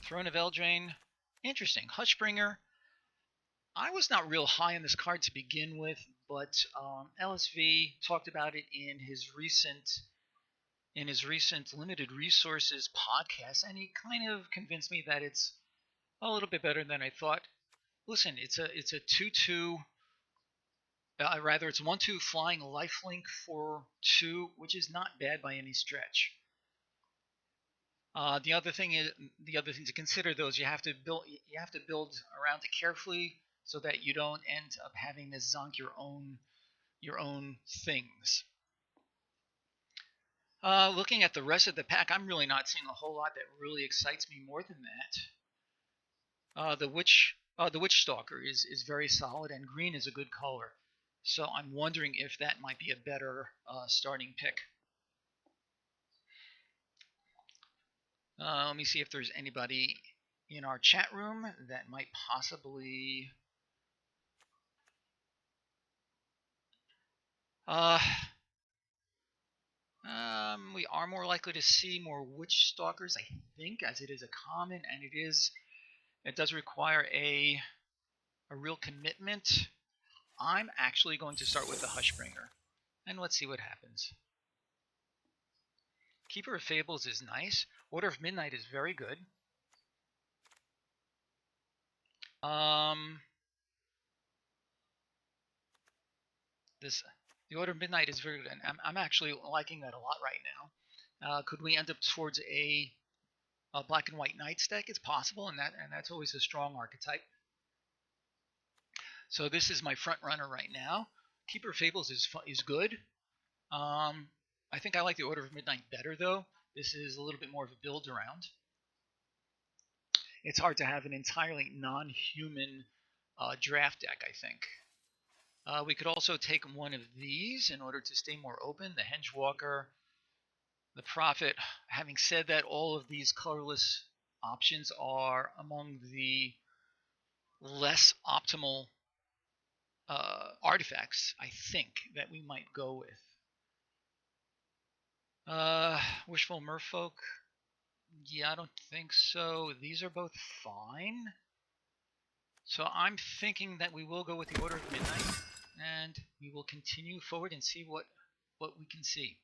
Throne of Eldraine. Interesting. Hushbringer. I was not real high on this card to begin with, but LSV talked about it in his recent limited resources podcast, and he kind of convinced me that it's a little bit better than I thought. Listen, it's a 2/2. Rather, it's 1/2 flying lifelink for 2, which is not bad by any stretch. The other thing to consider, though, is you have to build around it carefully so that you don't end up having to zonk your own things. Looking at the rest of the pack, I'm really not seeing a whole lot that really excites me more than that. The Witch Stalker is very solid, and green is a good color. So I'm wondering if that might be a better starting pick. Let me see if there's anybody in our chat room that might possibly... we are more likely to see more Witch Stalkers, I think, as it is a common, and it does require a real commitment. I'm actually going to start with the Hushbringer, and let's see what happens. Keeper of Fables is nice. Order of Midnight is very good. The Order of Midnight is very good, and I'm actually liking that a lot right now. Could we end up towards a black and white Knights deck? It's possible, and that's always a strong archetype. So this is my front runner right now. Keeper of Fables is good. I think I like the Order of Midnight better, though. This is a little bit more of a build around. It's hard to have an entirely non-human draft deck, I think. We could also take one of these in order to stay more open. The Hengewalker, the Prophet. Having said that, all of these colorless options are among the less optimal artifacts, I think, that we might go with. Wishful Merfolk. Yeah, I don't think so. These are both fine. So I'm thinking that we will go with the Order of Midnight, and we will continue forward and see what we can see.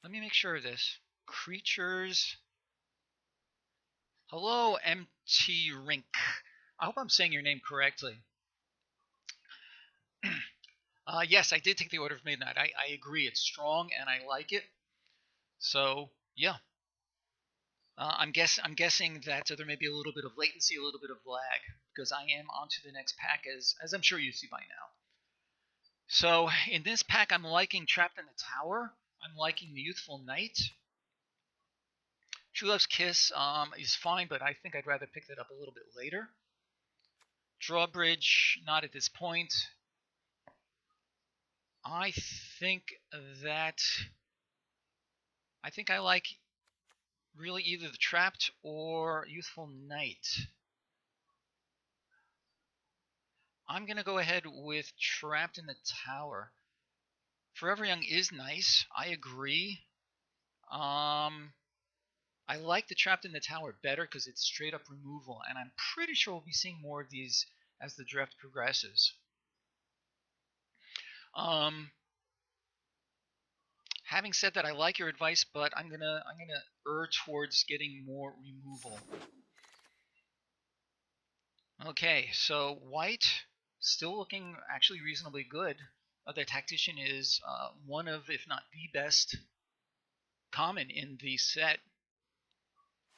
Let me make sure of this. Creatures. Hello, MT Rink. I hope I'm saying your name correctly. Yes, I did take the Order of Midnight. I agree. It's strong, and I like it. So, yeah. I'm guessing that there may be a little bit of latency, a little bit of lag, because I am on to the next pack, as I'm sure you see by now. So, in this pack, I'm liking Trapped in the Tower. I'm liking the Youthful Knight. True Love's Kiss is fine, but I think I'd rather pick that up a little bit later. Drawbridge, not at this point. I think I like really either the Trapped or Youthful Knight. I'm going to go ahead with Trapped in the Tower. Forever Young is nice. I agree. I like the Trapped in the Tower better because it's straight up removal, and I'm pretty sure we'll be seeing more of these as the draft progresses. Having said that, I like your advice, but I'm gonna err towards getting more removal. Okay, so white still looking actually reasonably good. The Tactician is one of, if not the best common in the set.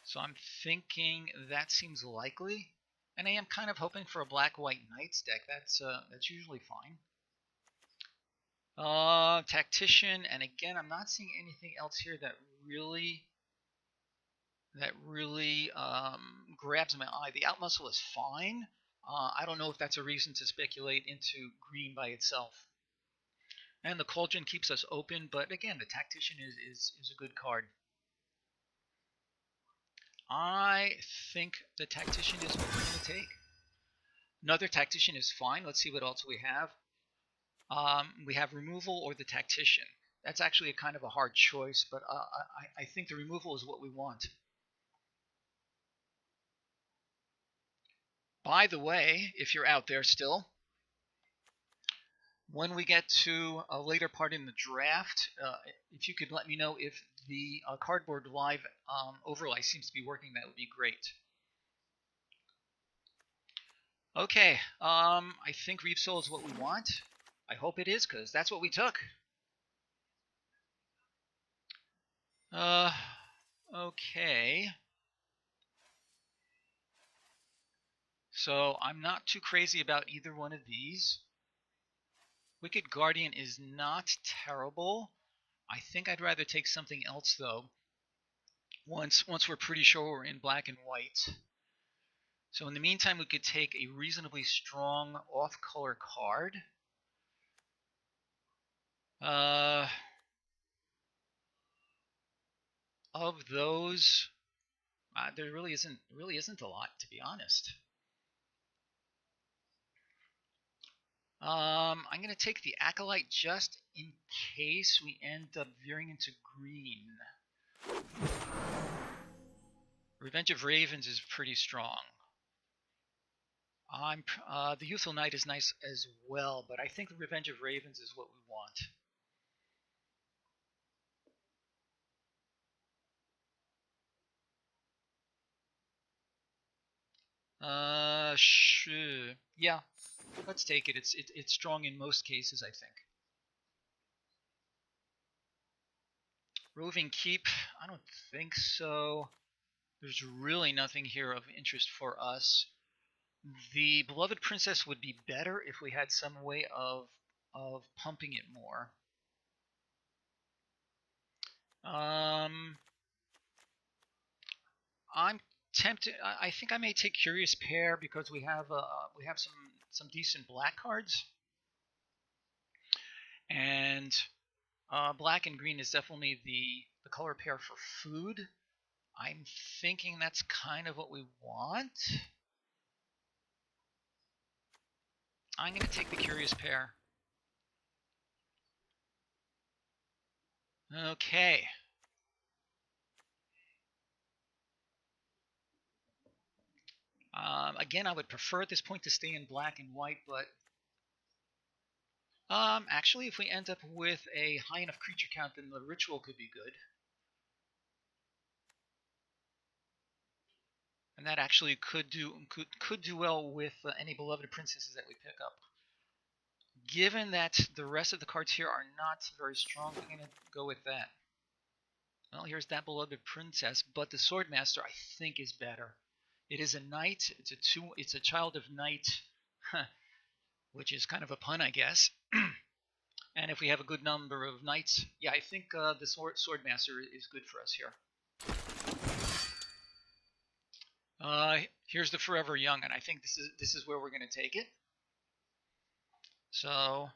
So I'm thinking that seems likely, and I am kind of hoping for a black-white Knights deck. That's usually fine. Tactician, and again, I'm not seeing anything else here that really grabs my eye. The Outmuscle is fine. I don't know if that's a reason to speculate into green by itself. And the Cauldron keeps us open, but again, the Tactician is a good card. I think the Tactician is what we're going to take. Another Tactician is fine. Let's see what else we have. We have removal or the tactician. That's actually a kind of a hard choice, but I think the removal is what we want. By the way, if you're out there still, when we get to a later part in the draft, if you could let me know if the Cardboard Live overlay seems to be working, that would be great. Okay, I think Reef Soul is what we want. I hope it is, because that's what we took. Okay. So I'm not too crazy about either one of these. Wicked Guardian is not terrible. I think I'd rather take something else though. Once we're pretty sure we're in black and white. So in the meantime, we could take a reasonably strong off-color card. Of those, there really isn't a lot, to be honest. I'm gonna take the Acolyte just in case we end up veering into green. Revenge of Ravens is pretty strong. The Youthful Knight is nice as well, but I think the Revenge of Ravens is what we want. Sure. Yeah, let's take it. It's strong in most cases, I think. Roving Keep, I don't think so. There's really nothing here of interest for us. The Beloved Princess would be better if we had some way of pumping it more. I'm tempted. I think I may take Curious Pair because we have some decent black cards, and black and green is definitely the color pair for food. I'm thinking that's kind of what we want. I'm going to take the Curious Pair. Okay. Again, I would prefer at this point to stay in black and white, but actually, if we end up with a high enough creature count, then the ritual could be good. And that actually could do well with any Beloved Princesses that we pick up. Given that the rest of the cards here are not very strong, I'm going to go with that. Well, here's that Beloved Princess, but the Swordmaster I think is better. It is a knight. It's a child of night, which is kind of a pun, I guess. And if we have a good number of knights, yeah, I think the Swordmaster is good for us here. Here's the Forever Young, and I think this is where we're going to take it. So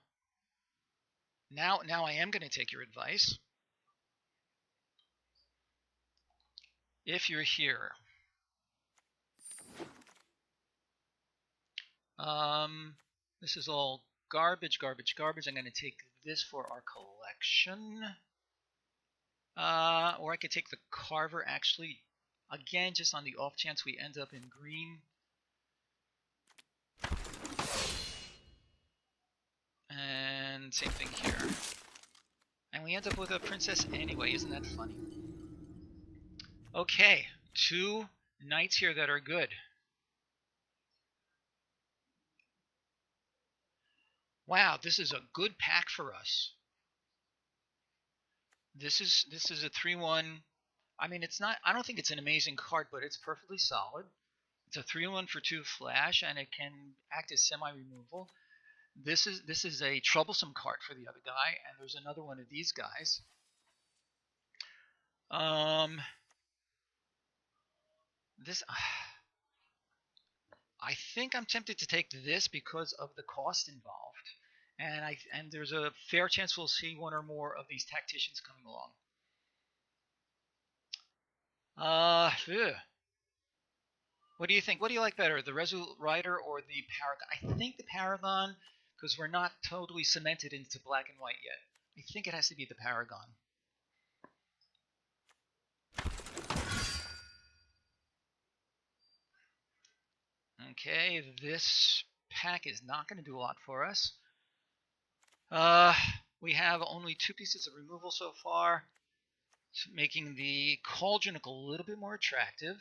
now I am going to take your advice. If you're here, this is all garbage. I'm going to take this for our collection. Or I could take the Carver, actually. Again, just on the off chance we end up in green. And same thing here. And we end up with a princess anyway. Isn't that funny? Okay, 2 knights here that are good. Wow, this is a good pack for us. This is a 3-1. I mean, it's not. I don't think it's an amazing card, but it's perfectly solid. It's a 3-1 for 2 flash, and it can act as semi-removal. This is a troublesome card for the other guy, and there's another one of these guys. This I think I'm tempted to take this because of the cost involved, and there's a fair chance we'll see one or more of these tacticians coming along. What do you think? What do you like better, the Resolute Rider or the Paragon? I think the Paragon, because we're not totally cemented into black and white yet. I think it has to be the Paragon. Okay, this pack is not going to do a lot for us. We have only 2 pieces of removal so far, making the Cauldron a little bit more attractive.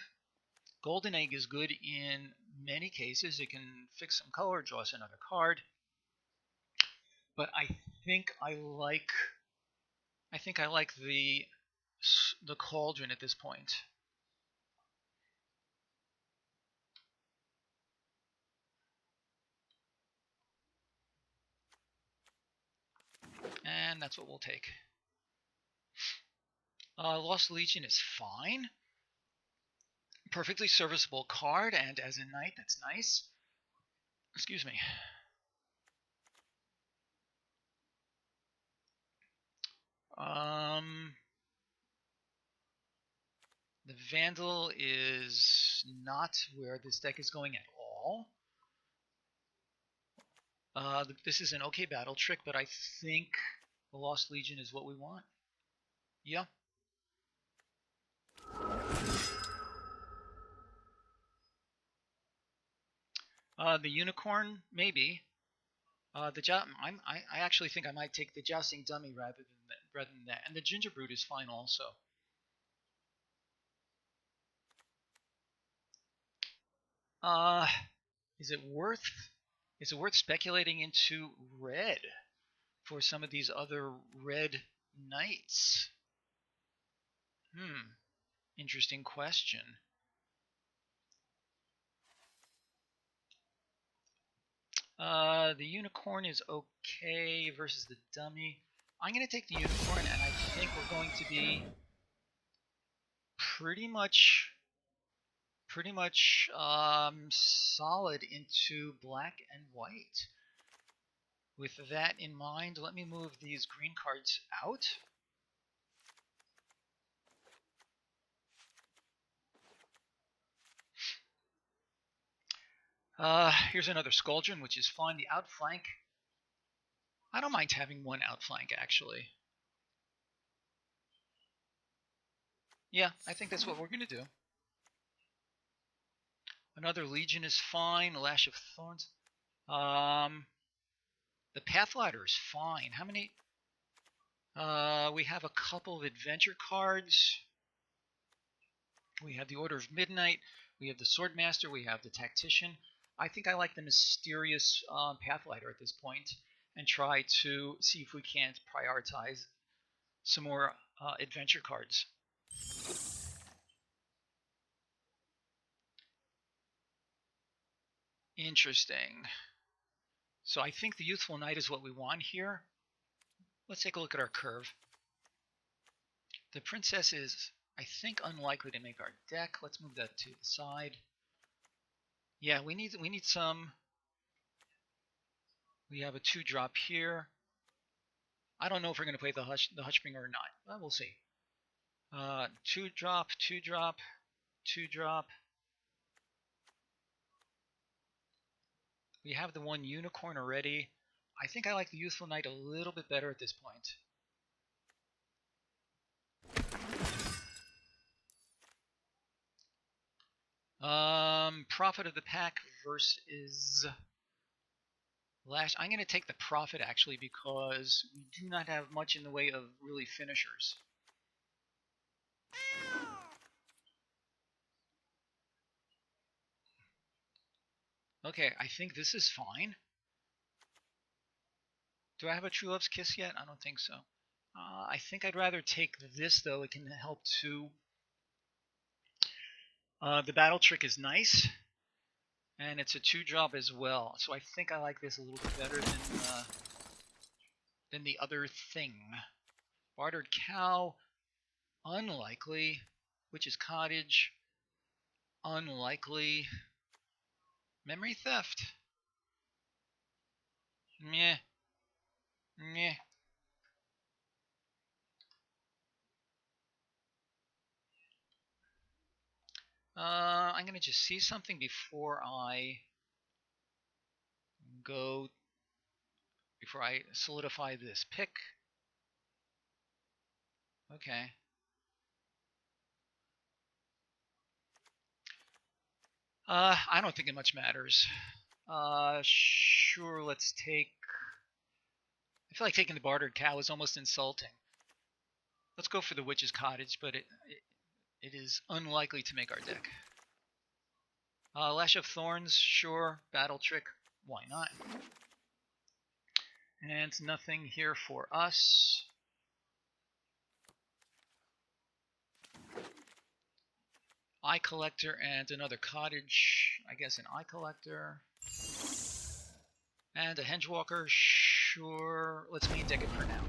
Golden Egg is good in many cases. It can fix some color, draw us another card. But I think I like the Cauldron at this point. And that's what we'll take. Lost Legion is fine. Perfectly serviceable card, and as a knight, that's nice. Excuse me. The Vandal is not where this deck is going at all. This is an okay battle trick, but I think the Lost Legion is what we want. Yeah. The Unicorn, maybe. I actually think I might take the Jousting Dummy rather than that. And the Gingerbread is fine also. Is it worth speculating into red for some of these other red knights? Interesting question. The Unicorn is okay versus the Dummy. I'm going to take the Unicorn, and I think we're going to be pretty much solid into black and white. With that in mind, let me move these green cards out. Here's another Scoldron, which is fine. The outflank, I don't mind having one outflank, actually. Yeah, I think that's what we're going to do. Another Legion is fine. Lash of Thorns. The Pathlighter is fine. How many? We have a couple of adventure cards. We have the Order of Midnight. We have the Swordmaster. We have the Tactician. I think I like the Mysterious Pathlighter at this point, and try to see if we can't prioritize some more adventure cards. Interesting. So I think the Youthful Knight is what we want here. Let's take a look at our curve. The Princess is, I think, unlikely to make our deck. Let's move that to the side. Yeah, we need some. We have a 2-drop here. I don't know if we're going to play the Hushbringer or not. Well, we'll see. 2-drop, 2-drop, 2-drop. We have the one Unicorn already. I think I like the Youthful Knight a little bit better at this point. Prophet of the Pack versus Lash. I'm going to take the Prophet, actually, because we do not have much in the way of really finishers. Okay, I think this is fine. Do I have a True Love's Kiss yet? I don't think so. I think I'd rather take this, though. It can help too. The Battle Trick is nice, and it's a 2-drop as well. So I think I like this a little bit better than the other thing. Bartered Cow, unlikely. Witch's Cottage, unlikely. Memory Theft, meh, meh. I'm gonna just see something before I go before I solidify this pick. Okay. I don't think it much matters. Sure, let's take... I feel like taking the bartered cow is almost insulting. Let's go for the Witch's Cottage, but it is unlikely to make our deck. Lash of Thorns, sure. Battle Trick, why not? And nothing here for us. Eye Collector and another cottage. I guess an Eye Collector. And a Hedgewalker, sure. Let's main deck it for now.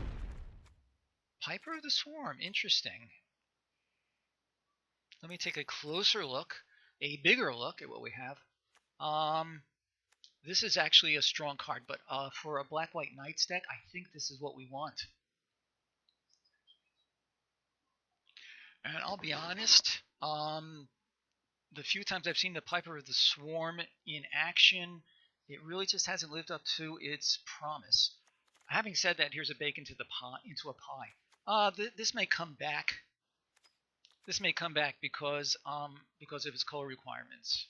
Piper of the Swarm, interesting. Let me take a closer look, a bigger look at what we have. This is actually a strong card, but for a Black-White Knights deck, I think this is what we want. And I'll be honest, the few times I've seen the Piper of the Swarm in action, it really just hasn't lived up to its promise. Having said that, here's a bake into a pie. This may come back. This may come back because of its color requirements.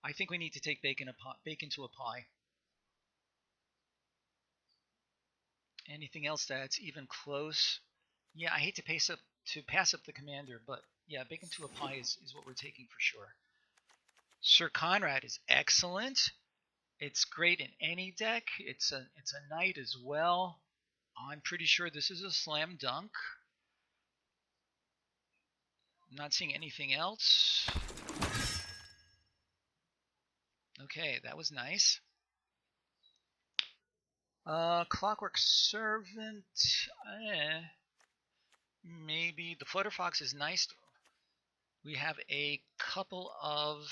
I think we need to take bake into a pie. Anything else that's even close? Yeah, I hate to pass up the commander, but yeah, bake into a pie is what we're taking for sure. Sir Conrad is excellent. It's great in any deck. It's a knight as well. I'm pretty sure this is a slam dunk. I'm not seeing anything else. Okay, that was nice. Clockwork Servant. Maybe the Flutter Fox is nice. We have a couple of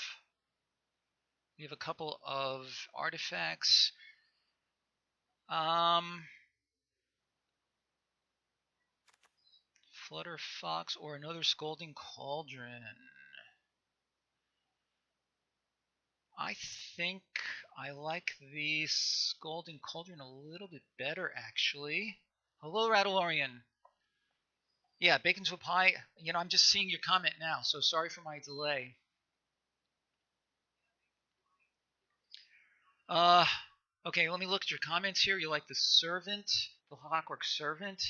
artifacts. Flutter Fox or another Scalding Cauldron. I think I like the Scalding Cauldron a little bit better, actually. Hello, Rattlorian. Yeah, bake into a pie. You know, I'm just seeing your comment now, so sorry for my delay. Okay, let me look at your comments here. You like the Servant, the Clockwork Servant?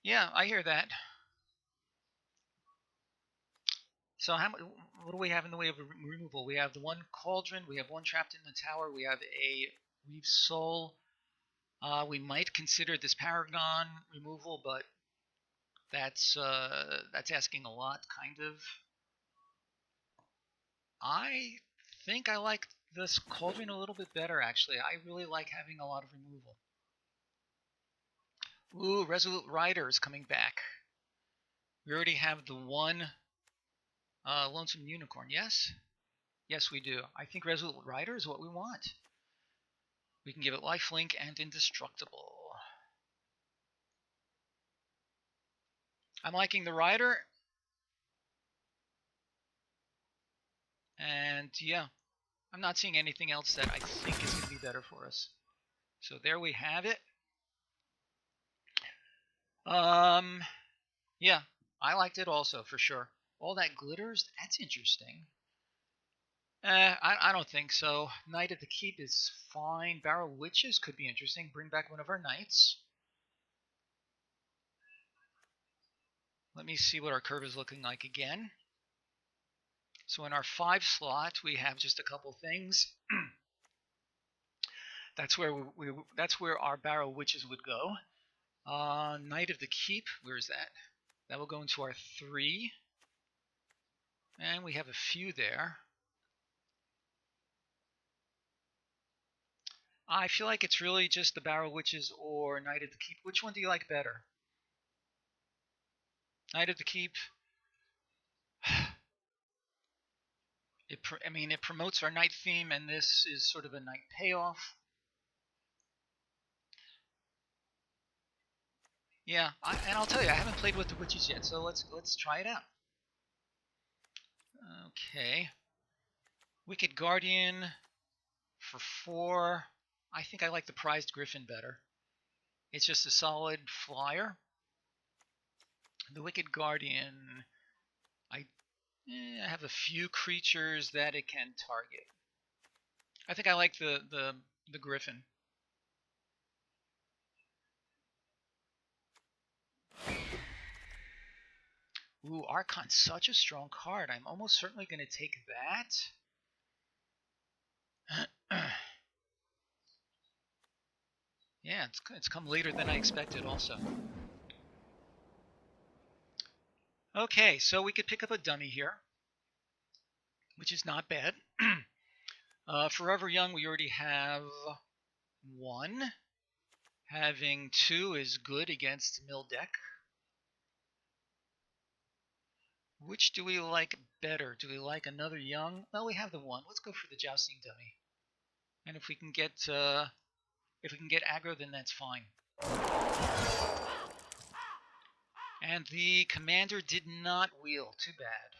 Yeah, I hear that. So what do we have in the way of removal? We have the one Cauldron, we have one Trapped in the Tower, we have a Reeve Soul. We might consider this Paragon removal, but that's asking a lot, kind of. I think I like this Cauldron a little bit better, actually. I really like having a lot of removal. Ooh, Resolute Rider is coming back. We already have the one Lonesome Unicorn, yes? Yes, we do. I think Resolute Rider is what we want. We can give it lifelink and indestructible. I'm liking the Rider. And yeah, I'm not seeing anything else that I think is going to be better for us. So there we have it. Yeah, I liked it also, for sure. All that glitters, that's interesting. I don't think so. Knight at the Keep is fine. Barrow Witches could be interesting. Bring back one of our knights. Let me see what our curve is looking like again. So in our 5 slot, we have just a couple things. That's where our Barrow Witches would go. Knight of the Keep, where is that? That will go into our 3. And we have a few there. I feel like it's really just the Barrow Witches or Knight of the Keep. Which one do you like better? Knight of the Keep. It promotes our knight theme, and this is sort of a knight payoff. Yeah, and I'll tell you, I haven't played with the witches yet, so let's try it out. Okay. Wicked Guardian for 4. I think I like the prized griffin better. It's just a solid flyer. The wicked guardian, I have a few creatures that it can target. I think I like the griffin. Ooh, Archon's such a strong card. I'm almost certainly going to take that. Yeah, it's come later than I expected also. Okay, so we could pick up a dummy here, which is not bad. Forever Young, we already have 1. Having 2 is good against mill deck. Which do we like better? Do we like another Young? Well, we have the 1. Let's go for the Jousting Dummy. And if we can get aggro, then that's fine. And the commander did not wheel. Too bad.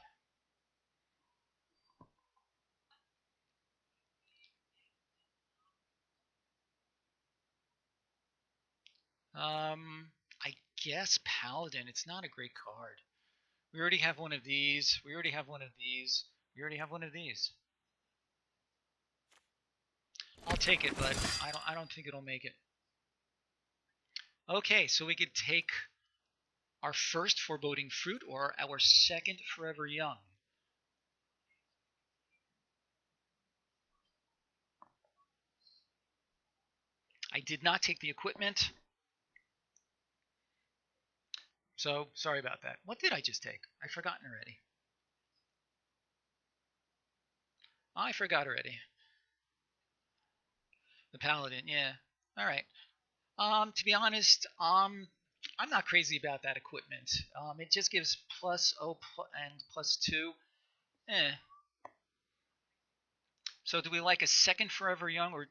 I guess Paladin. It's not a great card. We already have one of these. We already have one of these. We already have one of these. I'll take it, but I don't think it'll make it. Okay, so we could take our first Foreboding Fruit or our second Forever Young. I did not take the equipment. So, sorry about that. What did I just take? I've forgotten already. I forgot already. The Paladin, yeah. Alright. To be honest, I'm not crazy about that equipment. It just gives plus O and plus 2. So do we like a second Forever Young, or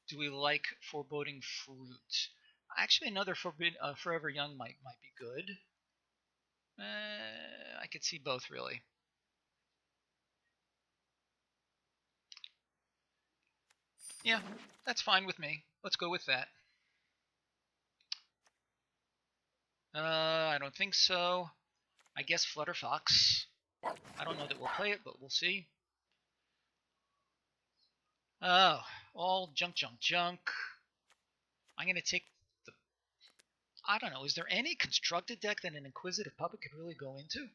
do we like Foreboding Fruit? Actually, another Forever Young might be good. I could see both, really. Yeah, that's fine with me. Let's go with that. I don't think so. I guess Flutterfox. I don't know that we'll play it, but we'll see. Oh, all junk. I'm going to take the... I don't know. Is there any constructed deck that an Inquisitive Puppet could really go into?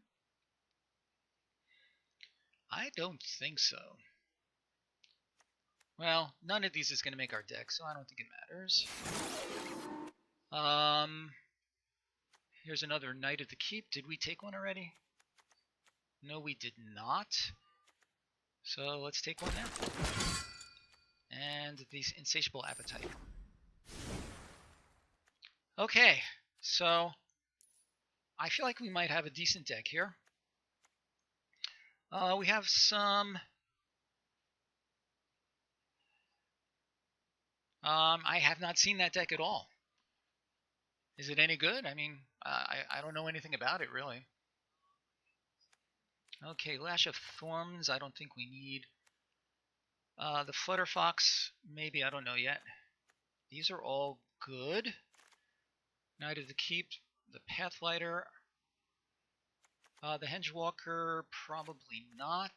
I don't think so. Well, none of these is going to make our deck, so I don't think it matters. Here's another Knight of the Keep. Did we take one already? No, we did not. So let's take one now. And the Insatiable Appetite. Okay, so I feel like we might have a decent deck here. We have some... I have not seen that deck at all. Is it any good? I mean, I don't know anything about it, really. Okay, Lash of Thorns, I don't think we need. The Flutterfox, maybe, I don't know yet. These are all good. Knight of the Keep, the Pathlighter. The Hengewalker, probably not.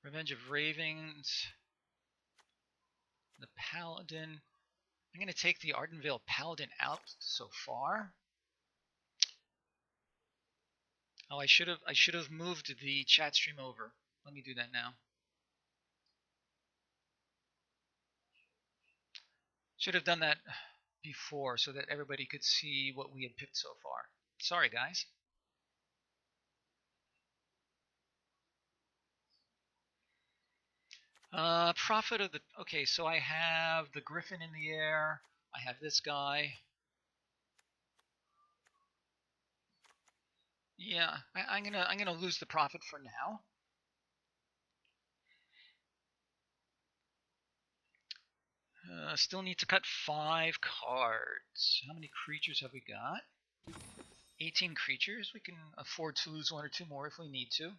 Revenge of Ravens. The Paladin. I'm going to take the Ardenvale Paladin out so far. Oh, I should have moved the chat stream over. Let me do that now. Should have done that before so that everybody could see what we had picked so far. Sorry, guys. Prophet of the... Okay, so I have the Griffin in the air. I have this guy. Yeah, I'm gonna lose the Prophet for now. Still need to cut 5 cards. How many creatures have we got? 18 creatures. We can afford to lose 1 or 2 more if we need to.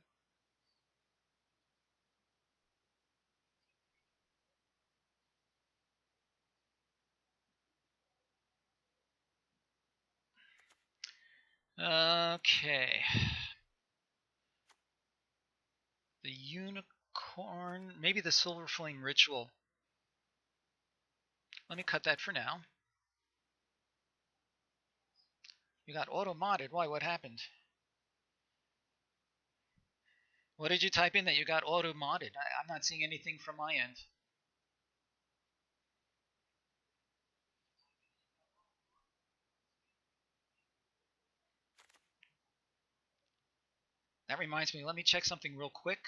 Okay. The unicorn, maybe the silver flame ritual. Let me cut that for now. You got auto-modded. Why? What happened? What did you type in that you got auto-modded? I'm not seeing anything from my end. That reminds me, let me check something real quick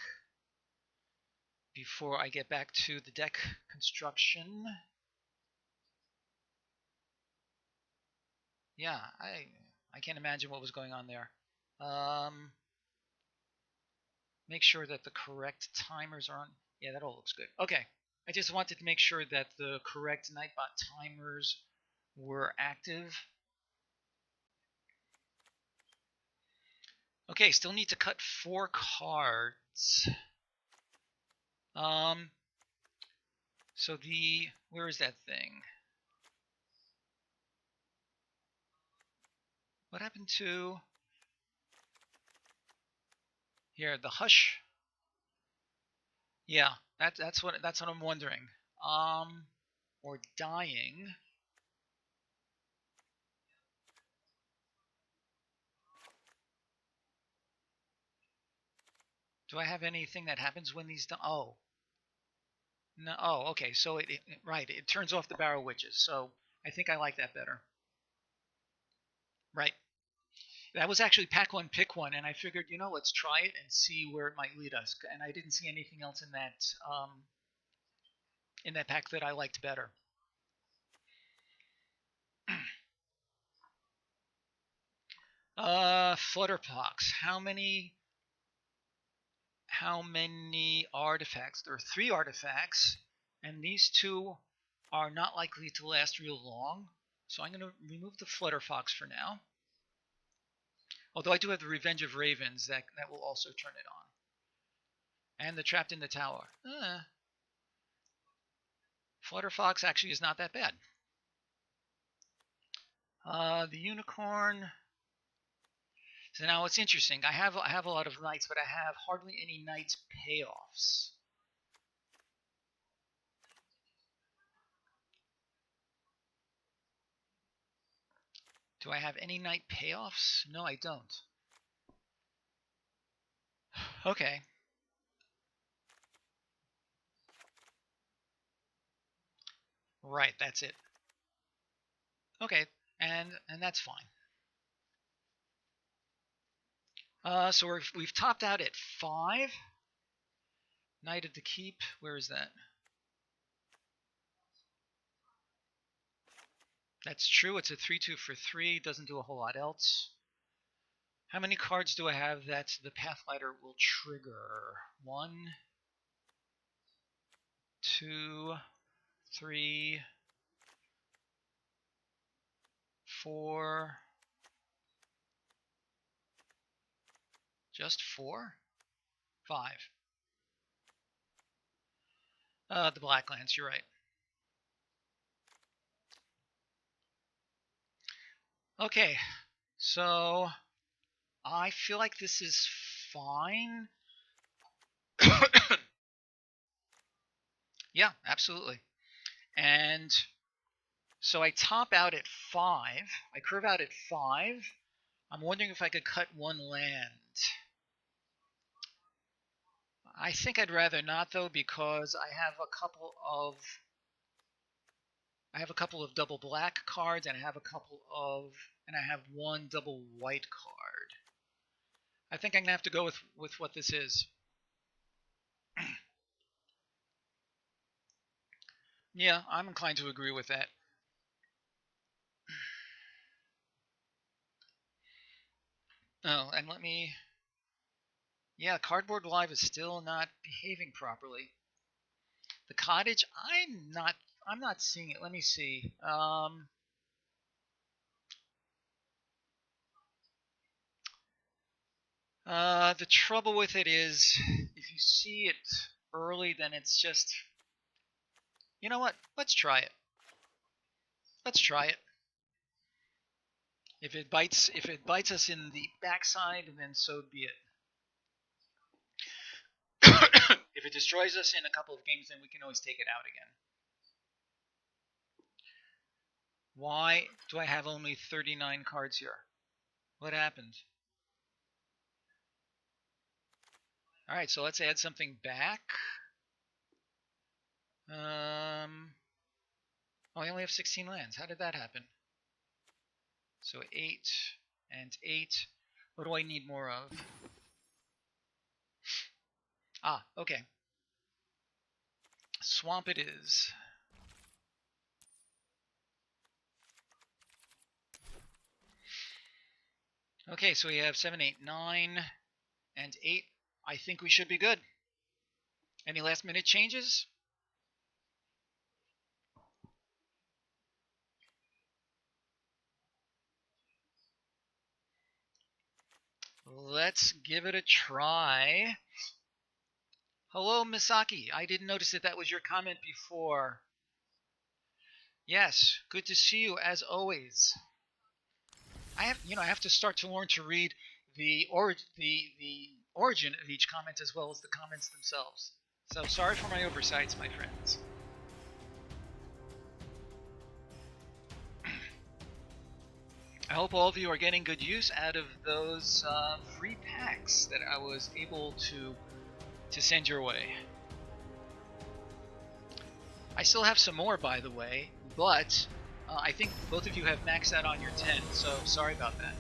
before I get back to the deck construction. Yeah, I can't imagine what was going on there. Make sure that the correct timers are on. Yeah, that all looks good. Okay, I just wanted to make sure that the correct Nightbot timers were active. Okay, still need to cut 4 cards. So where is that thing? What happened to here, the hush? Yeah, that's what I'm wondering. Or dying. Do I have anything that happens when these oh. No, oh, okay. So right, it turns off the barrel witches. So I think I like that better. Right. That was actually pack one, pick one, and I figured, let's try it and see where it might lead us. And I didn't see anything else in that pack that I liked better. Flutterpox. How many artifacts? There are 3 artifacts, and these 2 are not likely to last real long. So I'm going to remove the Flutterfox for now. Although I do have the Revenge of Ravens that will also turn it on. And the Trapped in the Tower. Flutterfox actually is not that bad. The Unicorn. So now it's interesting. I have a lot of knights, but I have hardly any knights payoffs. Do I have any knight payoffs? No, I don't. Okay. Right, that's it. Okay, and that's fine. So we've topped out at 5. Knight of the Keep. Where is that? That's true. It's a 3/2 for 3. Doesn't do a whole lot else. How many cards do I have that the Pathlighter will trigger? 1, 2, 3, 4. Just 4? 5. The Black Lance, you're right. Okay, so I feel like this is fine. Yeah, absolutely. And so I top out at 5. I curve out at 5. I'm wondering if I could cut 1 land. I think I'd rather not, though, because I have a couple of double black cards, and I have 1 double white card. I think I'm gonna have to go with what this is. Yeah, I'm inclined to agree with that. Oh, and let me. Yeah, Cardboard Live is still not behaving properly. The Cottage, I'm not seeing it. Let me see. The trouble with it is, if you see it early, then it's just. You know what? Let's try it. Let's try it. If it bites us in the backside, then so be it. If it destroys us in a couple of games, then we can always take it out again. Why do I have only 39 cards here? What happened? Alright, so let's add something back. Oh, I only have 16 lands. How did that happen? So 8 and 8. What do I need more of? Ah, okay. Swamp it is. Okay, so we have 7, 8, 9, and 8. I think we should be good. Any last minute changes? Let's give it a try. Hello, Misaki. I didn't notice that was your comment before. Yes, good to see you as always. I have to start to learn to read the origin of each comment as well as the comments themselves. So sorry for my oversights, my friends. I hope all of you are getting good use out of those free packs that I was able to send your way. I still have some more, by the way, but I think both of you have maxed out on your 10, so sorry about that.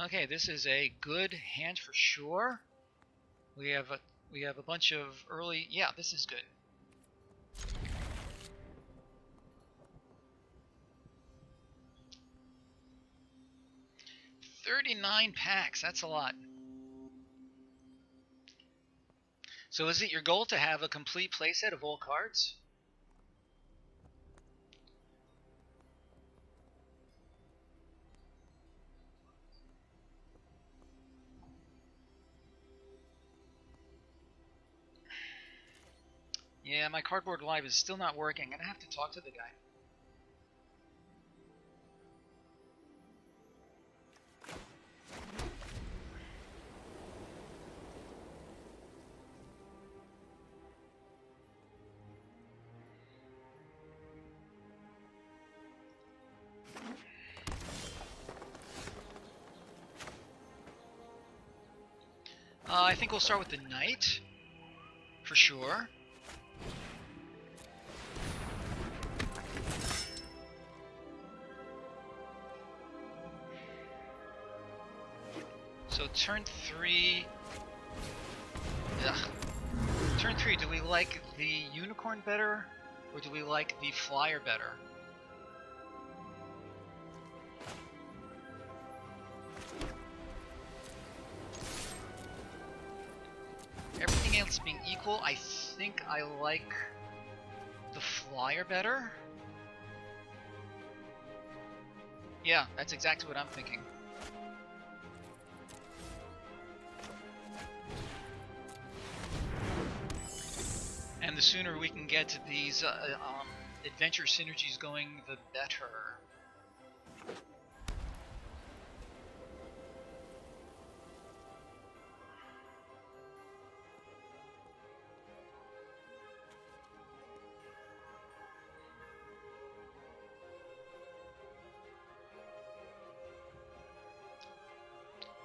Okay, this is a good hand for sure. We have a bunch of early. Yeah, this is good. $39 packs. That's a lot. So is it your goal to have a complete playset of all cards? Yeah, my Cardboard Live is still not working. I'm gonna have to talk to the guy. I think we'll start with the Knight, for sure. So turn 3... Ugh. Turn 3, do we like the Unicorn better, or do we like the Flyer better? Everything else being equal, I think I like the Flyer better. Yeah, that's exactly what I'm thinking. And the sooner we can get these adventure synergies going, the better.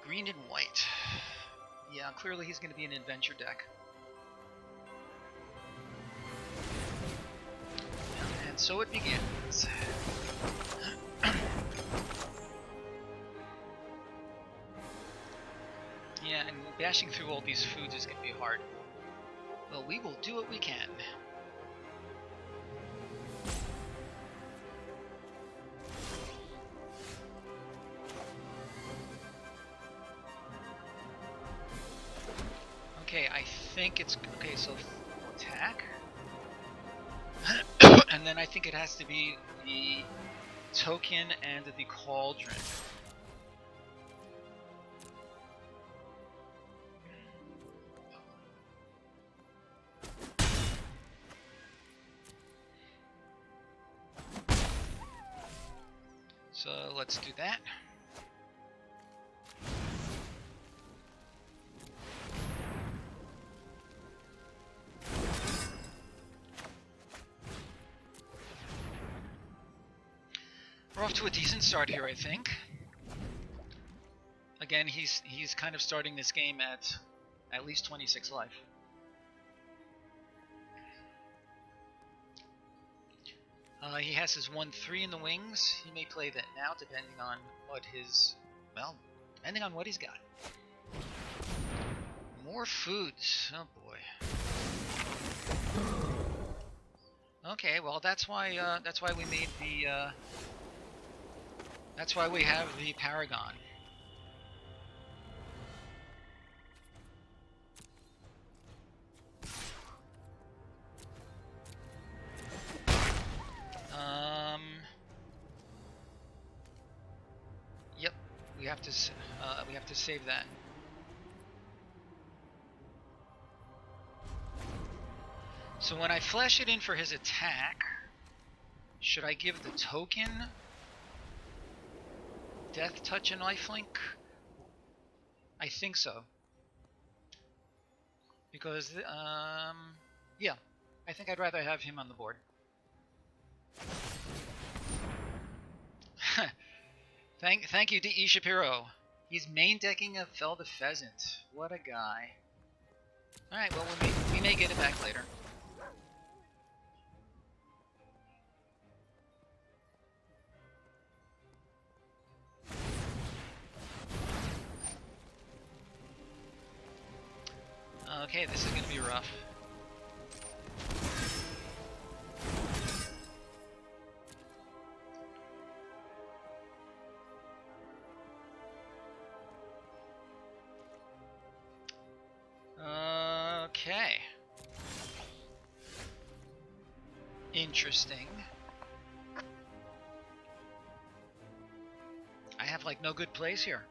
Green and white. Yeah, clearly he's going to be an adventure deck. And so it begins. Yeah, and bashing through all these foods is going to be hard. Well, we will do what we can. Okay, I think it's... Okay, so attack. And then I think it has to be the token and the cauldron. So let's do that. We're off to a decent start here, I think. Again, he's kind of starting this game at least 26 life. He has his 1/3 in the wings. He may play that now, depending on what depending on what he's got. More foods. Oh boy. Okay, well that's why we made the that's why we have the Paragon. Yep, we have to save that. So when I flash it in for his attack, should I give the token Death Touch and Lifelink? I think so. Because yeah, I think I'd rather have him on the board. Thank you, D.E. Shapiro. He's main decking a Fell the Pheasant. What a guy. Alright, well, we may get it back later. Okay, this is going to be rough. Okay. Interesting. I have like no good plays here.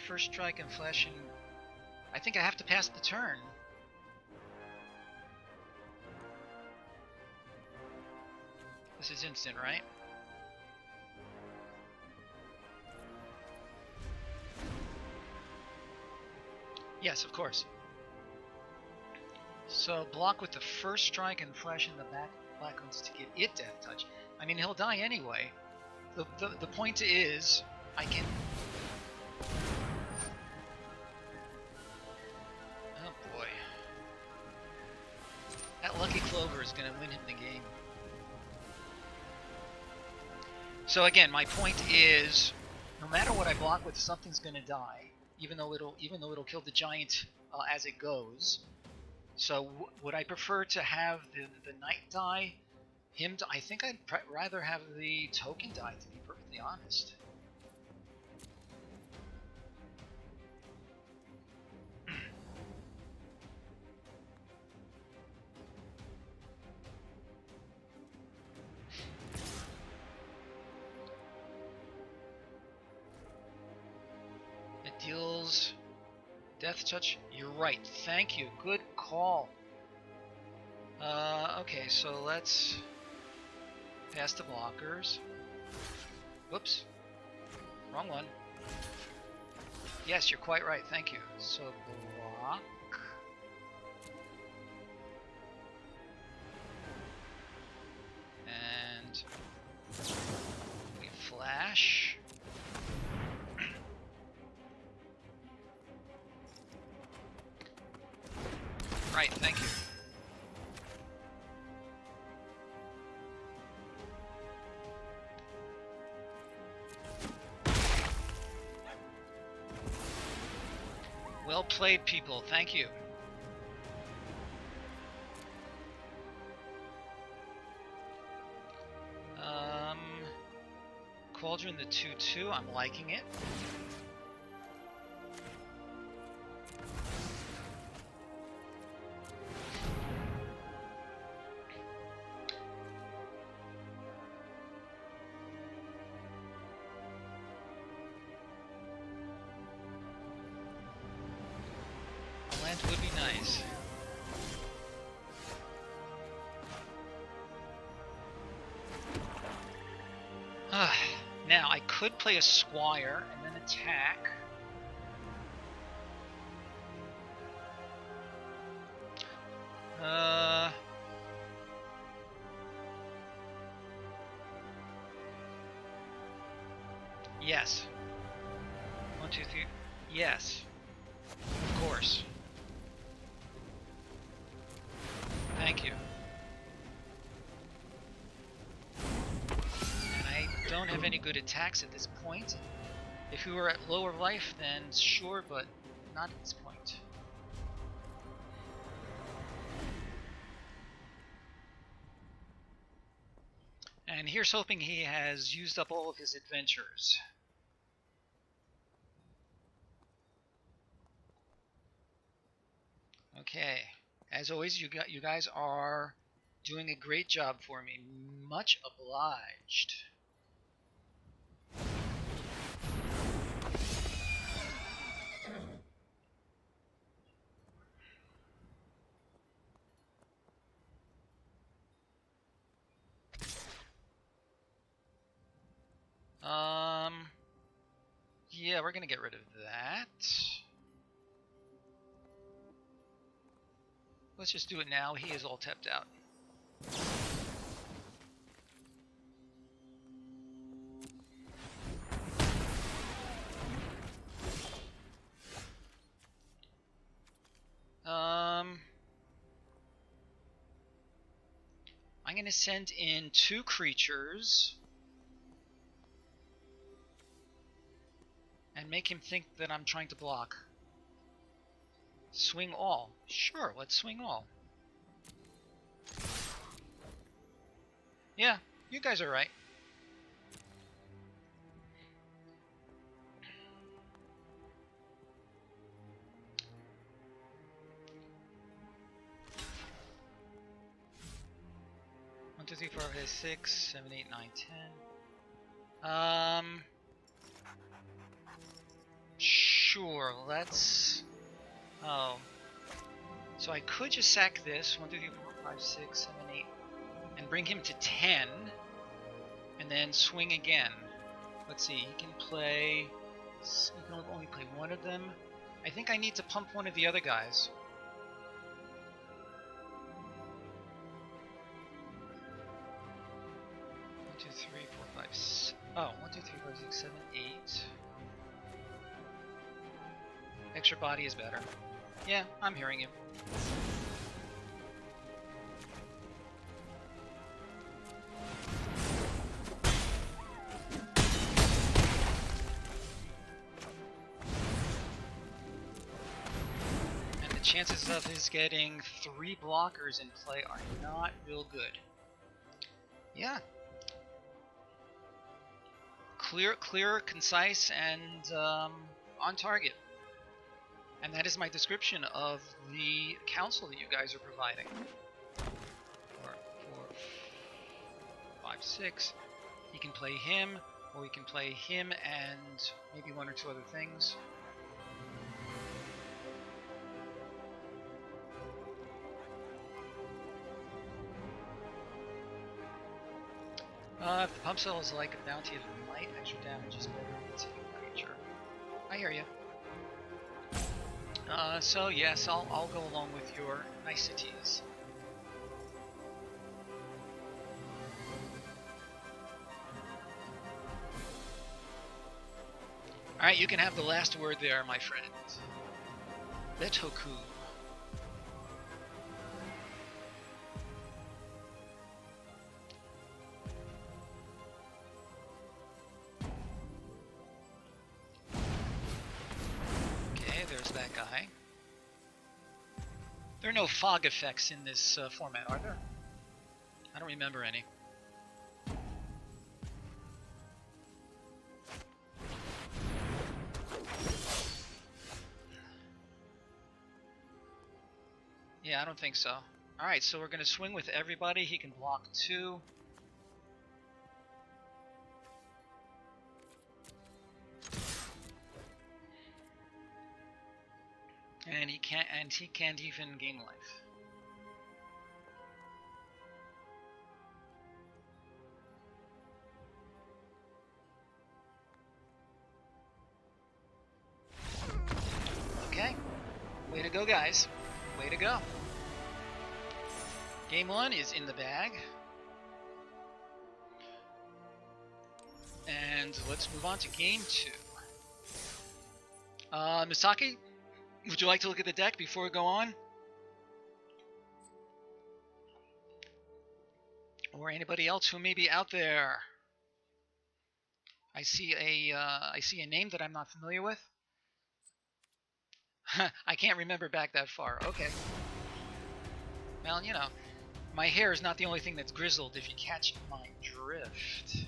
First strike and flashing. I think I have to pass the turn. This is instant, right? Yes, of course. So block with the first strike and flash in the back black ones to get it Death Touch. I mean, he'll die anyway. The point is, I can... Oh boy. That Lucky Clover is going to win him the game. So again, my point is, no matter what I block with, something's going to die, even though it'll kill the giant as it goes. So would I prefer to have the knight die? I think I'd rather have the token die, to be perfectly honest. It deals Death Touch. You're right. Thank you. Good call. Okay, so let's pass the blockers. Whoops. Wrong one. Yes, you're quite right. Thank you. So block. And we flash. Right, thank you. Well played, people. Thank you. Cauldron the 2/2. I'm liking it. Would be nice. Now, I could play a squire and then attack. Yes. 1, 2, 3. Yes. Of course. Thank you. And I don't have any good attacks at this point. If we were at lower life, then sure, but not at this point. And here's hoping he has used up all of his adventures. Okay, as always, you guys are doing a great job for me. Much obliged. Yeah, we're gonna get rid of that. Let's just do it now. He is all tapped out. I'm gonna send in 2 creatures and make him think that I'm trying to block. Swing all. Sure, let's swing all. Yeah, you guys are right. One, 2, 3, 4, 5, 6, 7, 8, 9, 10. Sure, let's... Oh. So I could just sack this. 1, 2, 3, 4, 5, 6, 7, 8. And bring him to 10. And then swing again. Let's see, he can play... He can only play one of them. I think I need to pump one of the other guys. One, 2, 3, 4, 5, 6. Oh, 1, 2, 3, 4, 6, 7, 8. Extra body is better. Yeah, I'm hearing you. And the chances of his getting 3 blockers in play are not real good. Yeah. Clear, concise, and on target. And that is my description of the council that you guys are providing. 4, 4, 5, 6. He can play him, or we can play him and maybe 1 or 2 other things. If the pump cell is like a bounty of might, extra damage is better than it's a creature. I hear you. So yes, I'll go along with your niceties. Alright, you can have the last word there, my friend. Betoku. Okay, there's that guy. There are no fog effects in this format, are there? I don't remember any. Yeah, I don't think so. Alright, so we're going to swing with everybody. He can block 2. And he can't even gain life. go, guys. Way to go. Game 1 is in the bag. And let's move on to Game 2. Misaki, would you like to look at the deck before we go on? Or anybody else who may be out there? I see a name that I'm not familiar with. I can't remember back that far. Okay. Well, you know, my hair is not the only thing that's grizzled, if you catch my drift.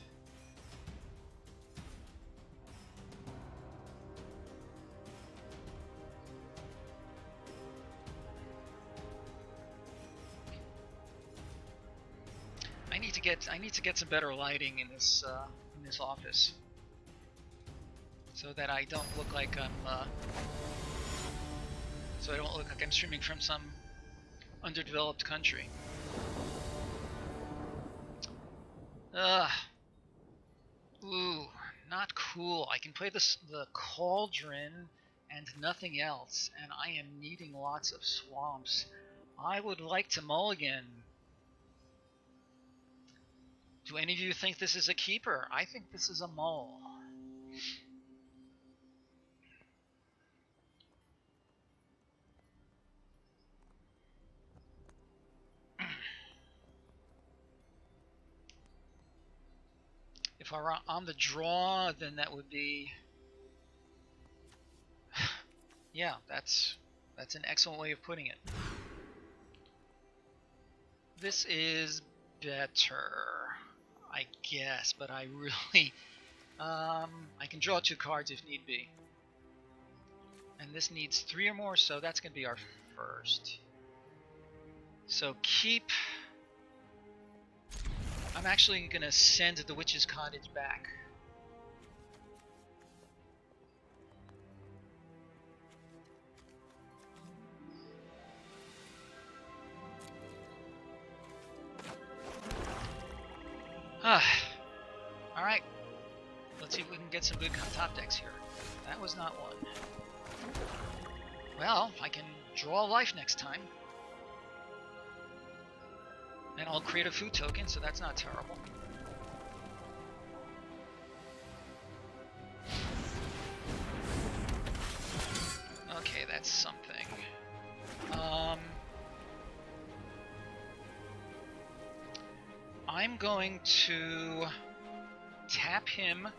I need to get some better lighting in this office, so that I don't look like I'm streaming from some underdeveloped country. Ooh, not cool. I can play the cauldron and nothing else, and I am needing lots of swamps. I would like to mulligan. Do any of you think this is a keeper? I think this is a mull. If I were on the draw, then that would be... yeah, that's an excellent way of putting it. This is better, I guess, but I really... I can draw 2 cards if need be. And this needs 3 or more, so that's going to be our first. So keep... I'm actually going to send the Witch's Cottage back. Alright. Let's see if we can get some good top decks here. That was not one. Well, I can draw life next time. And I'll create a food token, so that's not terrible. Okay, that's something. I'm going to tap him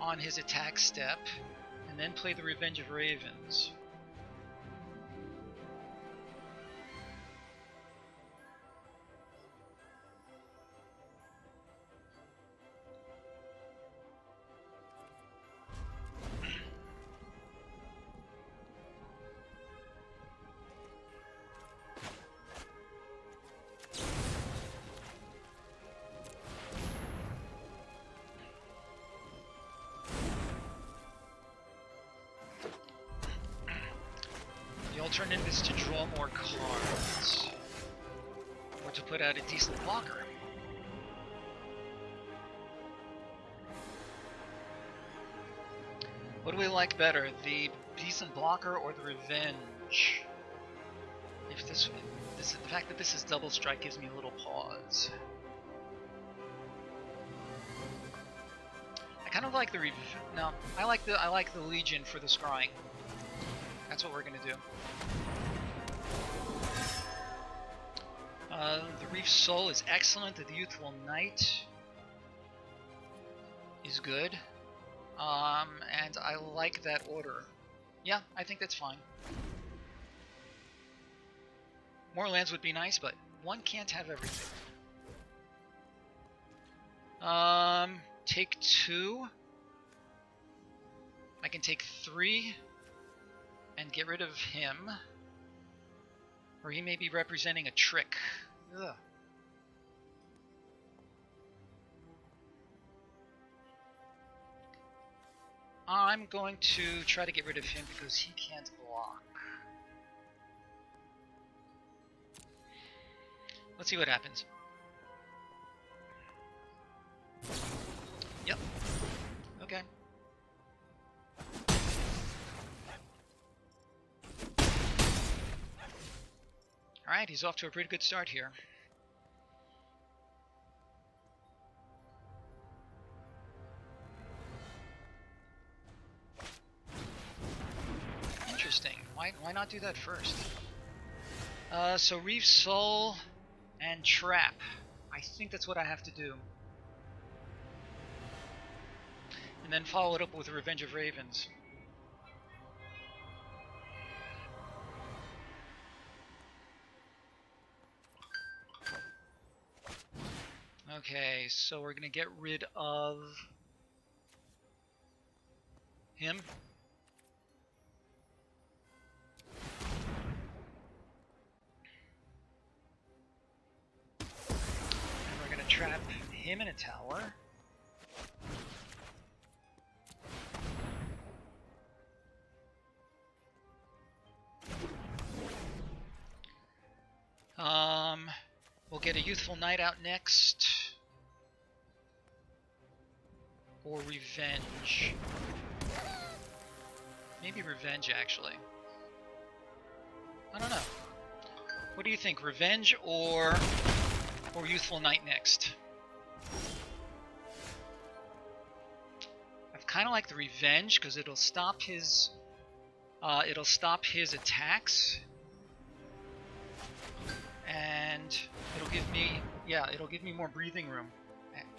on his attack step, and then play the Revenge of Ravens. Alternative is to draw more cards, or to put out a decent blocker. What do we like better, the decent blocker or the revenge? If the fact that this is double strike gives me a little pause. I kind of like the I like the Legion for the scrying. That's what we're gonna do. The Reef Soul is excellent. The Youthful Knight is good. And I like that order. Yeah, I think that's fine. More lands would be nice, but one can't have everything. Take 2. I can take 3 and get rid of him. Or he may be representing a trick. Ugh. I'm going to try to get rid of him because he can't block. Let's see what happens. Yep. Okay. Alright, he's off to a pretty good start here. Interesting. Why not do that first? So Reef Soul and Trap. I think that's what I have to do. And then follow it up with Revenge of Ravens. Okay, so we're gonna get rid of him. And we're gonna trap him in a tower. We'll get a Youthful Knight out next. Or Revenge. Maybe Revenge, actually. I don't know. What do you think? Revenge or Youthful Knight next? I've kind of like the Revenge because it'll stop his attacks. And it'll give me more breathing room.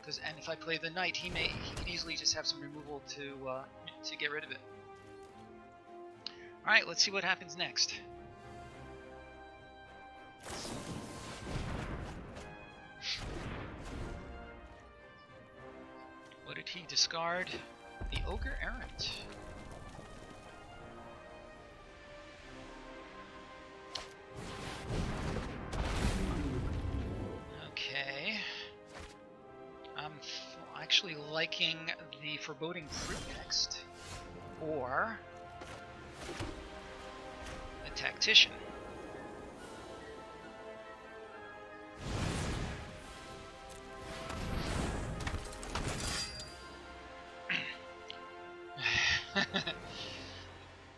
And if I play the Knight, he can easily just have some removal to get rid of it. All right, let's see what happens next. What did he discard? The Ogre Errant. Okay. I'm actually liking the Foreboding Fruit next. Or the Tactician.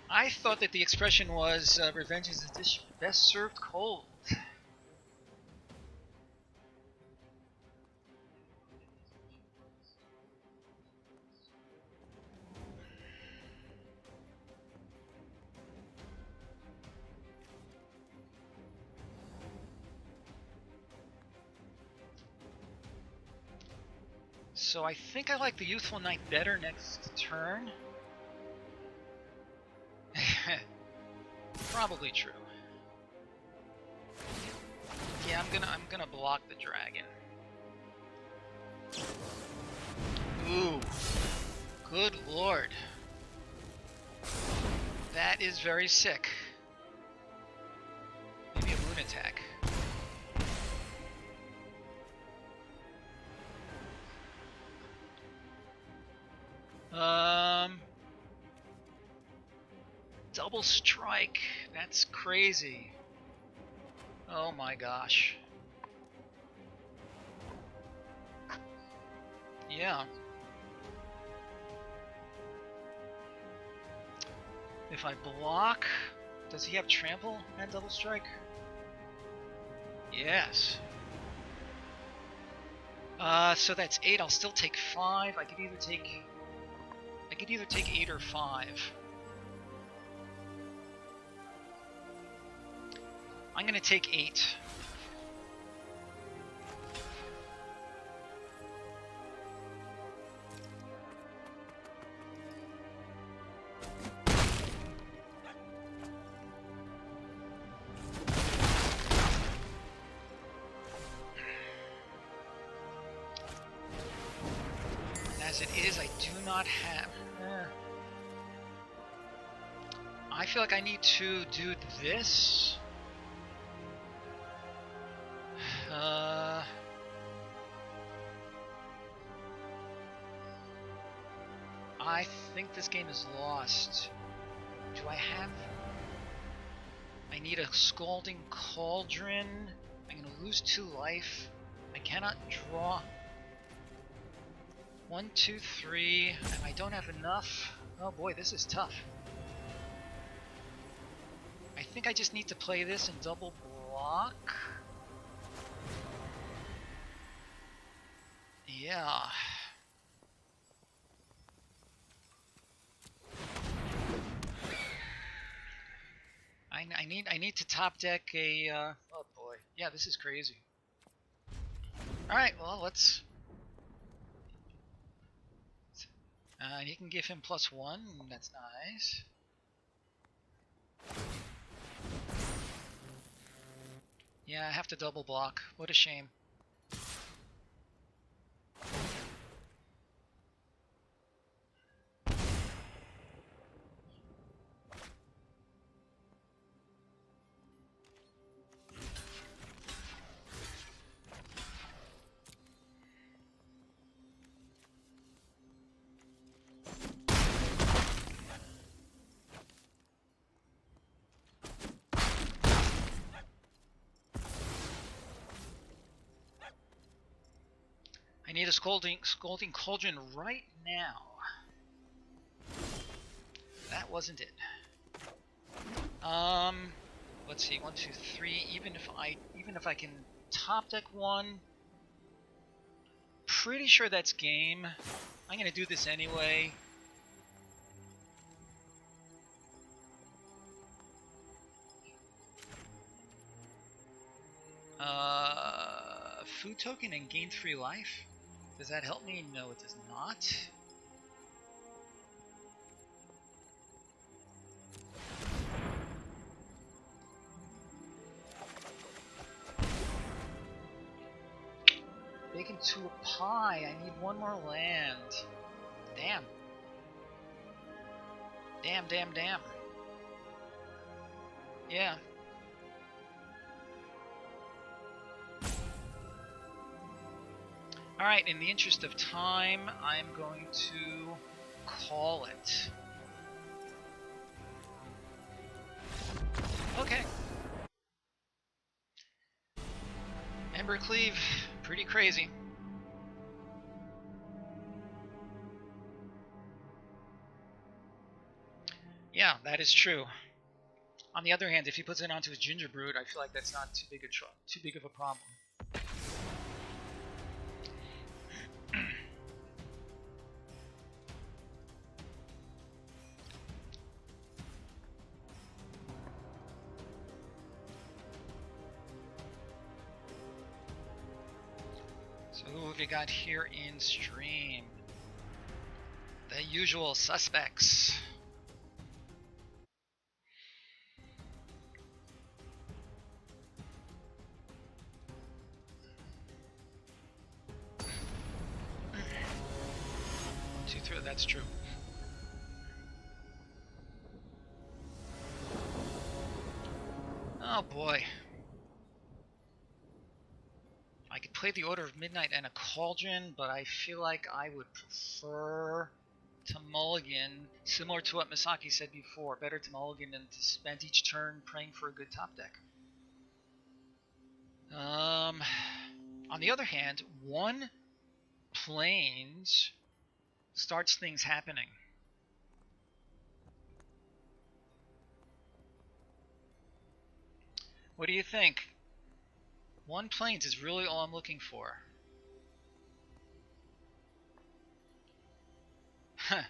I thought that the expression was revenge is a dish best served cold. So I think I like the Youthful Knight better next turn. Probably true. Yeah, I'm gonna block the dragon. Ooh, good lord. That is very sick. Maybe a moon attack. Double strike. That's crazy. Oh my gosh. Yeah. If I block, does he have trample and double strike? Yes. So that's 8. I'll still take 5. I could either take 8 or 5. I'm gonna take 8. As it is, I do not have... I feel like I need to do this. I think this game is lost. Do I have... I need a Scalding Cauldron. I'm gonna lose 2 life. I cannot draw. 1, 2, 3, and I don't have enough. Oh boy, this is tough. I think I just need to play this and double block. block. Yeah. I need to top deck a oh boy. Yeah, this is crazy. Alright, well let's you can give him +1, that's nice. Yeah, I have to double block. What a shame. I need a scalding cauldron right now. That wasn't it. Let's see, 1, 2, 3. Even if I can top deck one, pretty sure that's game. I'm gonna do this anyway. Food token and gain 3 life. Does that help me? No, it does not. Bacon to a pie. I need 1 more land. Damn. Damn. Yeah. Alright, in the interest of time, I'm going to call it. Okay. Ember Cleave, pretty crazy. Yeah, that is true. On the other hand, if he puts it onto his ginger brood, I feel like that's not too big of a problem. So who have we got here in stream? The usual suspects. That's true. Oh boy. I could play the Order of Midnight and a Cauldron, but I feel like I would prefer to mulligan, similar to what Misaki said before. Better to mulligan than to spend each turn praying for a good top deck. On the other hand, 1 planes starts things happening. What do you think? 1 planes is really all I'm looking for. Huh.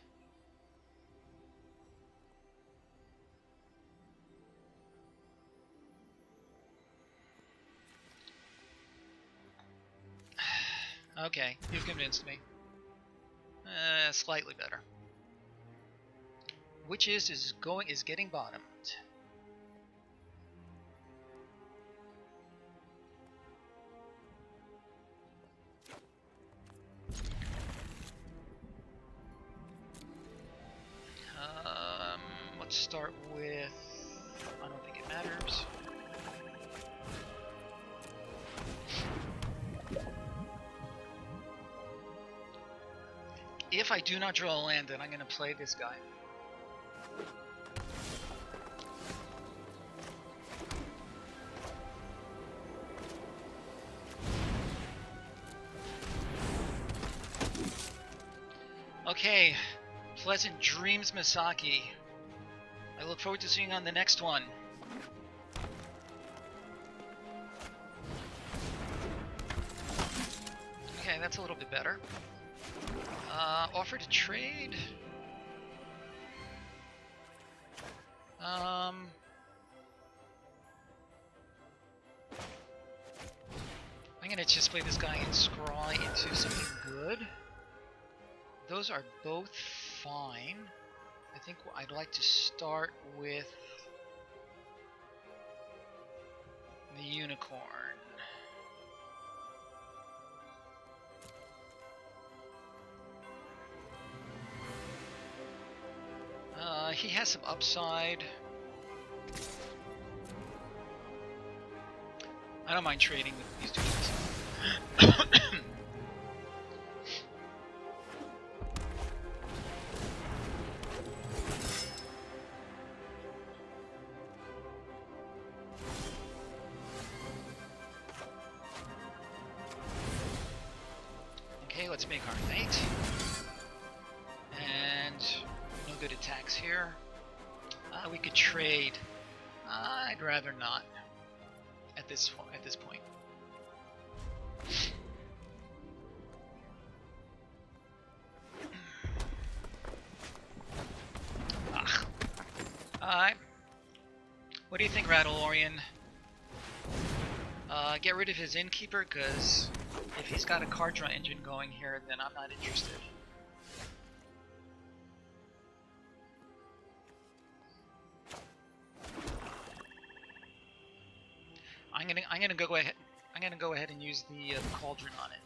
Okay, you've convinced me. Slightly better. Witches is getting bottomed. Let's start with. I don't think it matters. If I do not draw a land, then I'm going to play this guy. Okay, pleasant dreams, Misaki. I look forward to seeing you on the next one. that's a little bit better. Offer to trade. I'm gonna just play this guy and scry into something good. Those are both fine. I think I'd like to start with the unicorn. He has some upside. I don't mind trading with these two guys. Okay, let's make our knight. And no good attacks here. We could trade. I'd rather not at this point. What do you think, Rattlorian? Get rid of his innkeeper, because if he's got a card draw engine going here, then I'm not interested. I'm gonna go ahead. I'm gonna go ahead and use the cauldron on it.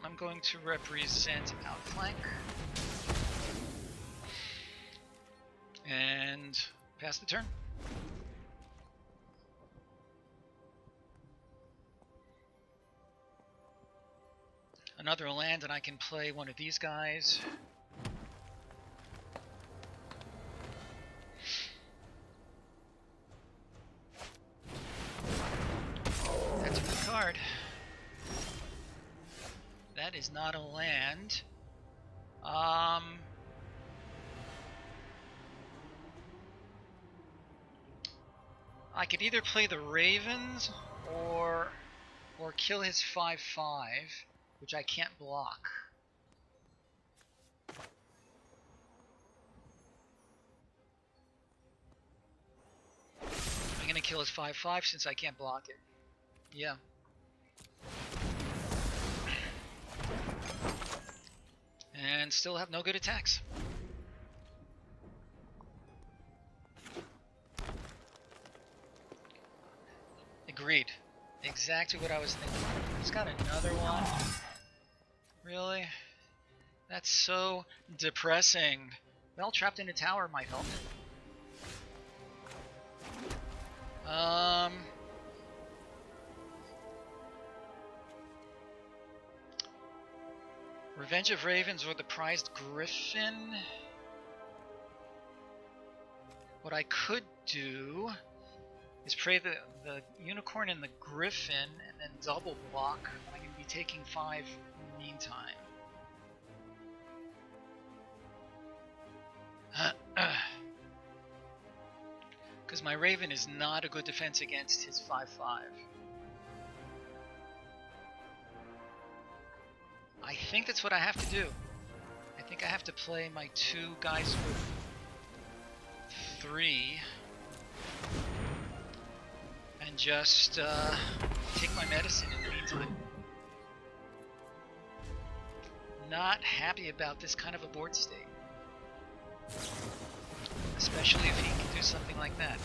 I'm going to represent outflank and pass the turn. Another land, and I can play one of these guys. That's a good card. That is not a land. I could either play the Ravens or kill his 5/5, which I can't block. I'm gonna kill his 5/5 since I can't block it. Yeah. And still have no good attacks. Agreed. Exactly what I was thinking. He's got another one. Really? That's so depressing. Well, trapped in a tower might help. Revenge of Ravens or the Prized Griffin. What I could do is play the unicorn and the griffin and then double block. I can be taking 5 in the meantime. Because my raven is not a good defense against his 5/5. I think that's what I have to do. I think I have to play my 2 guys with 3 and just take my medicine in the meantime. Not happy about this kind of a board state, especially if he can do something like that.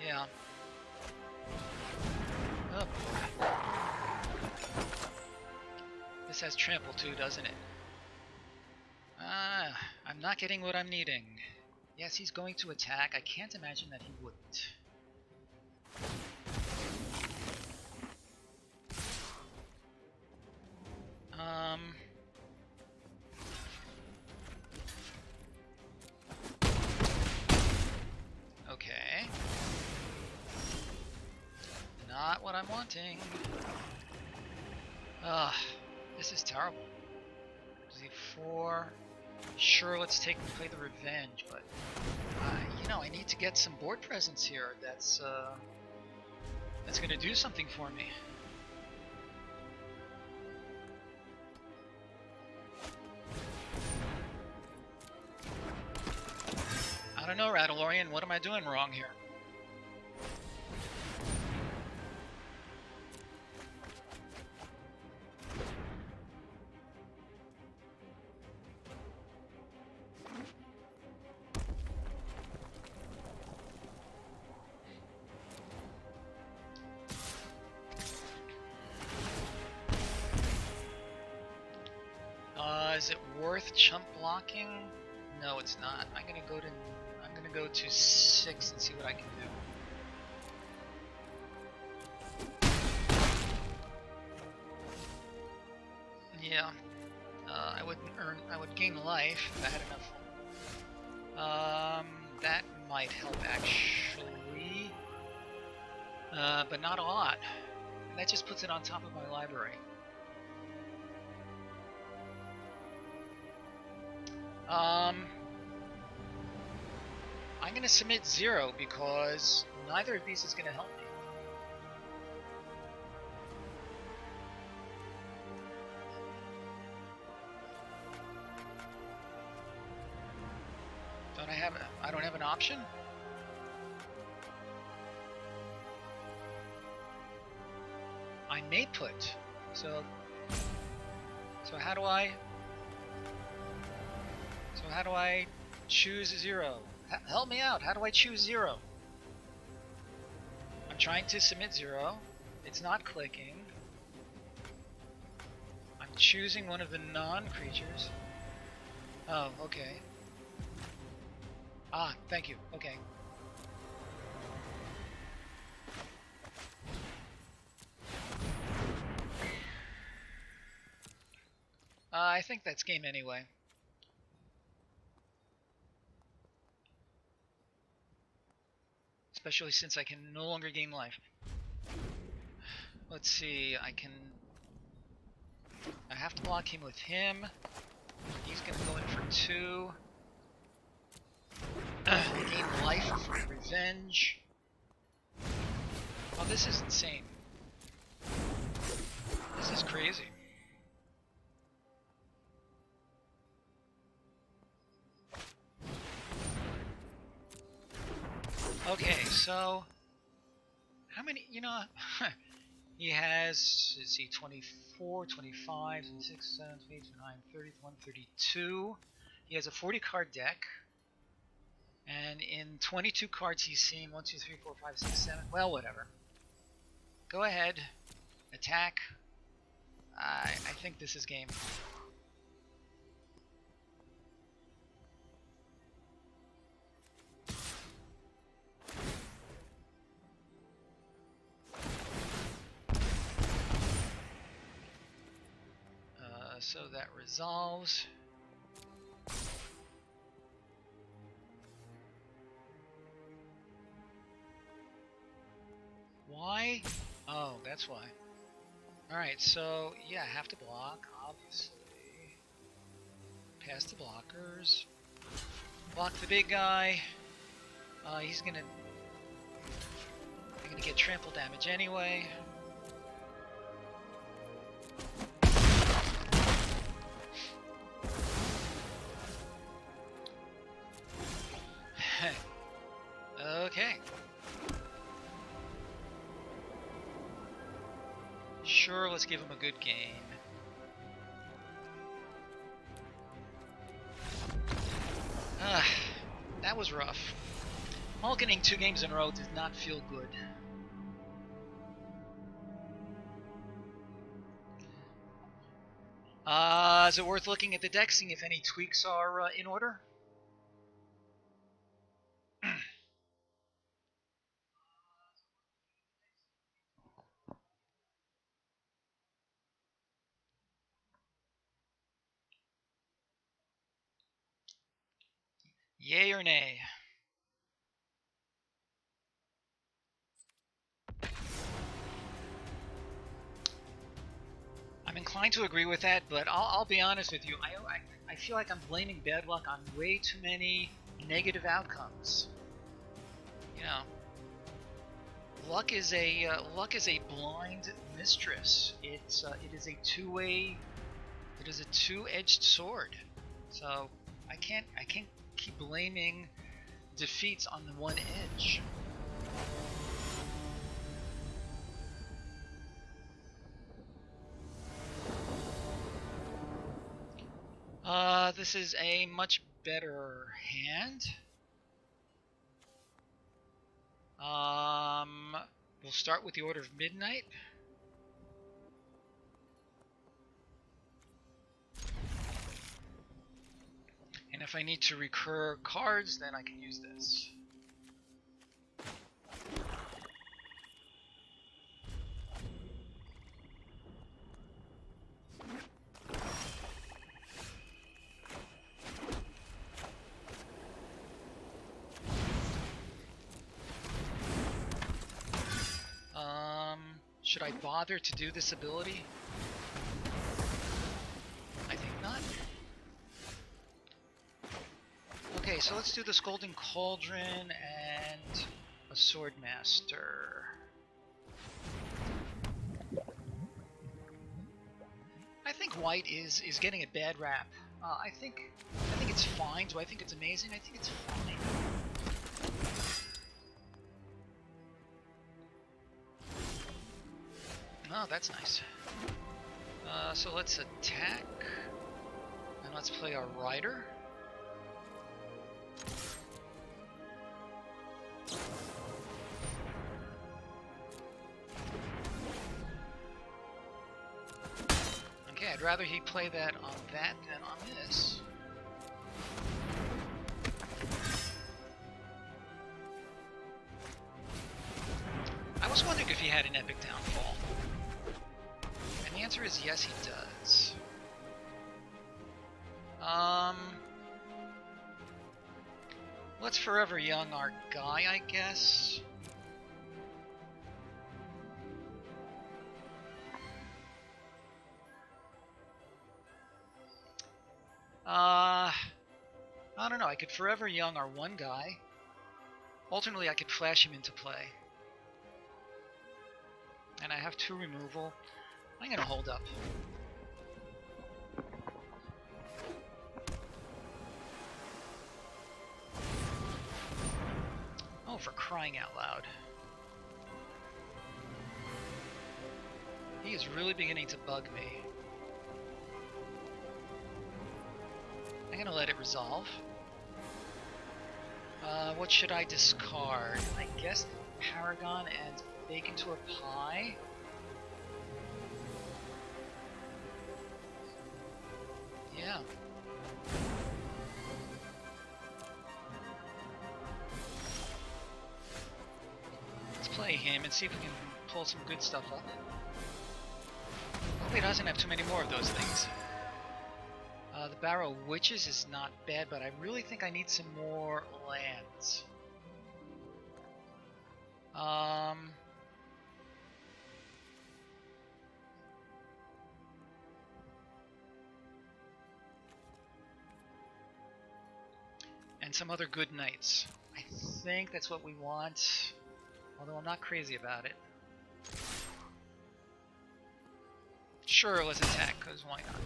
Yeah. Oh. This has trample too, doesn't it? I'm not getting what I'm needing. Yes, he's going to attack. I can't imagine that he wouldn't. Okay. Not what I'm wanting. Ugh, this is terrible. 4. Sure, let's play the revenge, but you know, I need to get some board presence here. That's gonna do something for me. I don't know, Radalorian, what am I doing wrong here? Is it worth chump blocking? No, it's not. I'm gonna go to 6 and see what I can do. Yeah, I would gain life if I had enough. That might help actually, but not a lot. And that just puts it on top of my library. I'm going to submit 0 because neither of these is going to help me. I don't have an option? I may put. So how do I choose 0? Help me out. How do I choose 0? I'm trying to submit 0. It's not clicking. I'm choosing one of the non-creatures. Oh, okay. Ah, thank you. Okay. I think that's game anyway. Especially since I can no longer gain life. Let's see, I have to block him with him. He's gonna go in for 2. Gain life for revenge. Oh, this is insane. This is crazy. Okay, so how many, you know, he has, let's see, 24, 25, 26, 7, 8, 9, 31, 32. He has a 40 card deck. And in 22 cards he's seen 1, 2, 3, 4, 5, 6, 7. Well, whatever. Go ahead. Attack. I think this is game. So that resolves. Why? Oh, that's why. Alright, so yeah, have to block, obviously. Past the blockers. Block the big guy. He's gonna get trample damage anyway. Okay. Sure, let's give him a good game. That was rough. Mulliganing 2 games in a row did not feel good. Is it worth looking at the deck, seeing if any tweaks are in order? Yay or nay? I'm inclined to agree with that, but I'll be honest with you. I I feel like I'm blaming bad luck on way too many negative outcomes. You know, luck is a blind mistress. It is a two-edged sword. So I can't keep blaming defeats on the one edge. This is a much better hand. We'll start with the Order of Midnight. And if I need to recur cards, then I can use this. Should I bother to do this ability? I think not. Okay, so let's do this Golden Cauldron and a Swordmaster. I think white is getting a bad rap. I think it's fine. Do I think it's amazing? I think it's fine. Oh, that's nice. So let's attack, and let's play our rider. Okay, I'd rather he play that on that than on this. I was wondering if he had an epic downfall. And the answer is yes, he does. Let's Forever Young our guy, I guess. I don't know, I could Forever Young our one guy. Alternately, I could flash him into play. And I have 2 removal. I'm gonna hold up. Oh, for crying out loud. He is really beginning to bug me. I'm gonna let it resolve. What should I discard? I guess Paragon and bake into a pie. Yeah. Let's play him and see if we can pull some good stuff up. Hopefully he doesn't have too many more of those things. The Barrow of Witches is not bad, but I really think I need some more lands. And some other good knights. I think that's what we want, although I'm not crazy about it. Sure, let's attack, because why not?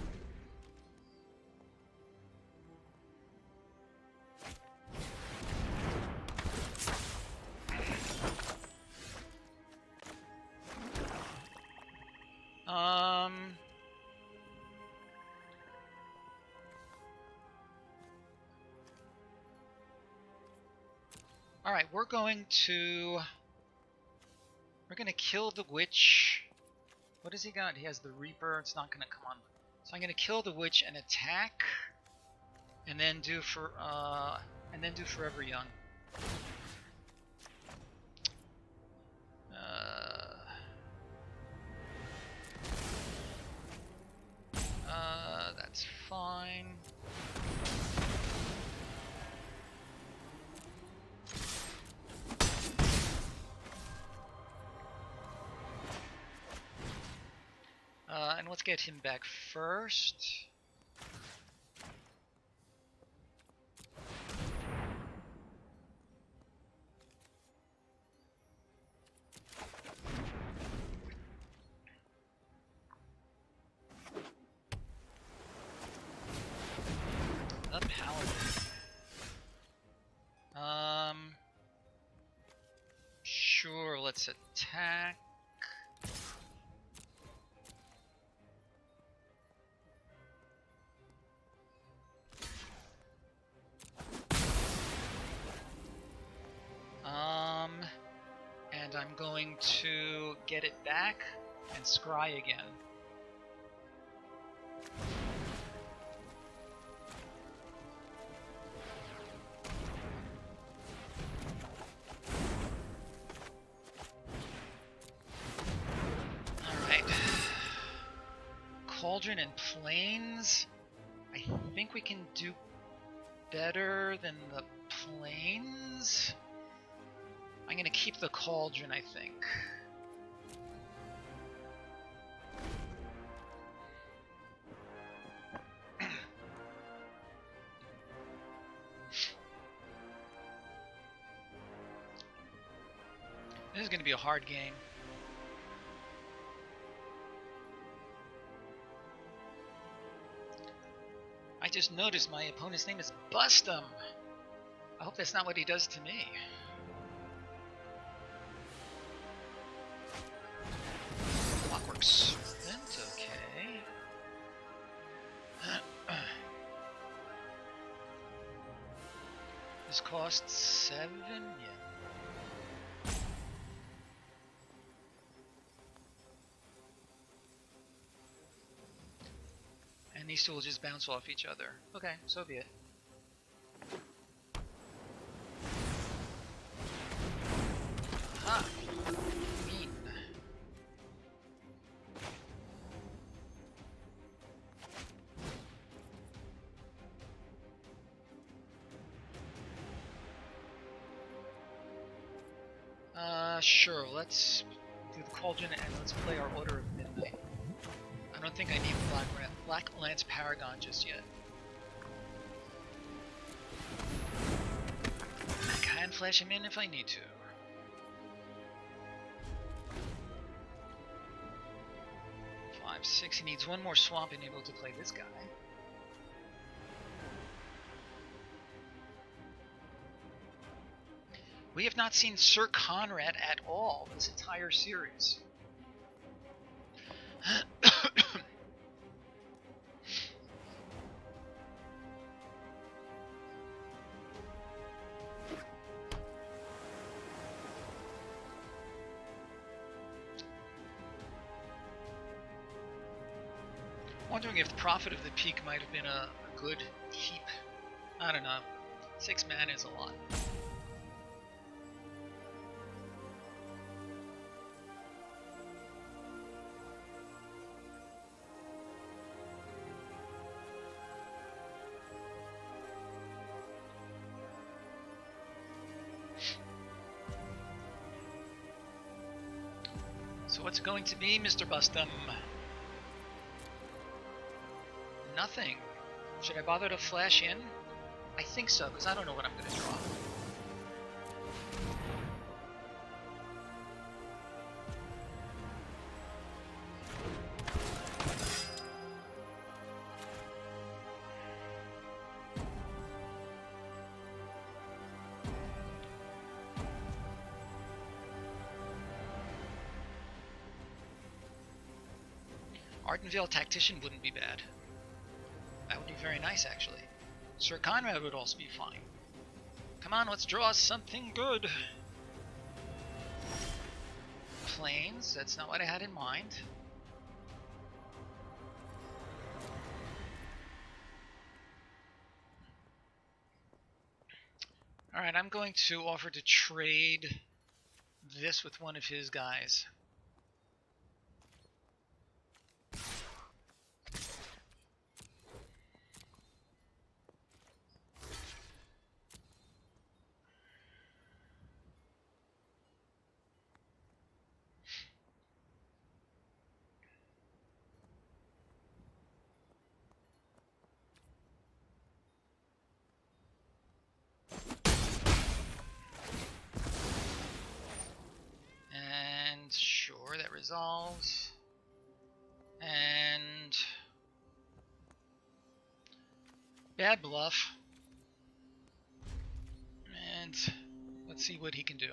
Alright, we're gonna kill the witch. What has he got? He has the Reaper. It's not gonna come on. So I'm gonna kill the witch and attack, and then do Forever Young. That's fine. And let's get him back first. let's attack. And I'm going to get it back and scry again. Alright. Cauldron and Plains. I think we can do better than the Plains. I'm going to keep the Cauldron, I think. This is going to be a hard game. I just noticed my opponent's name is Bustum. I hope that's not what he does to me. Clockwork Serpent, okay. This costs 7? Yeah. And these two will just bounce off each other. Okay, so be it. Aha! Mean. Sure, let's do the Cauldron and let's play our Order of Midnight. I don't think I need Black Lance Paragon just yet. I can flash him in if I need to. Five, 6. He needs one more swamp and able to play this guy. We have not seen Sir Conrad at all this entire series. Wondering if the Prophet of the Peak might have been a good keep. I don't know. 6 mana is a lot. So what's it going to be, Mr. Bustum? Nothing. Should I bother to flash in? I think so, because I don't know what I'm going to draw. Ardenvale Tactician wouldn't be bad. That would be very nice, actually. Sir Conrad would also be fine. Come on, let's draw something good. Plains, that's not what I had in mind. Alright, I'm going to offer to trade this with one of his guys. Sure, that resolves. And bad bluff. And let's see what he can do.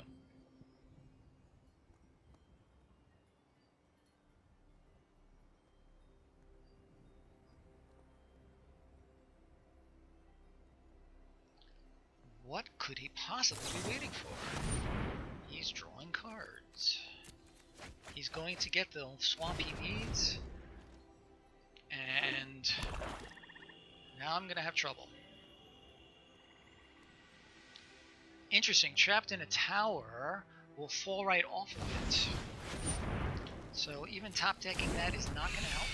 What could he possibly be waiting for? He's drawing cards. He's going to get the swamp he needs. And now I'm going to have trouble. Interesting. Trapped in a tower will fall right off of it. So even top decking that is not going to help.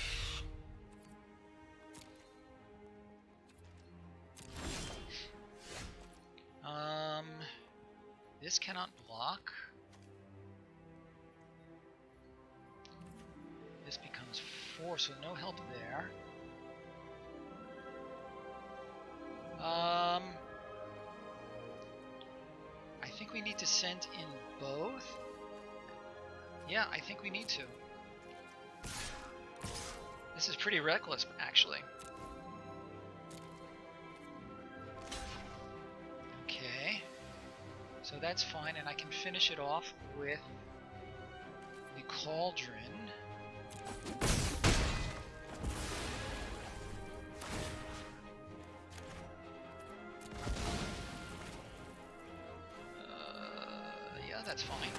This cannot block. This becomes 4, so no help there. I think we need to send in both. Yeah, I think we need to. This is pretty reckless, actually. Okay. So that's fine, and I can finish it off with the cauldron. Yeah, that's fine.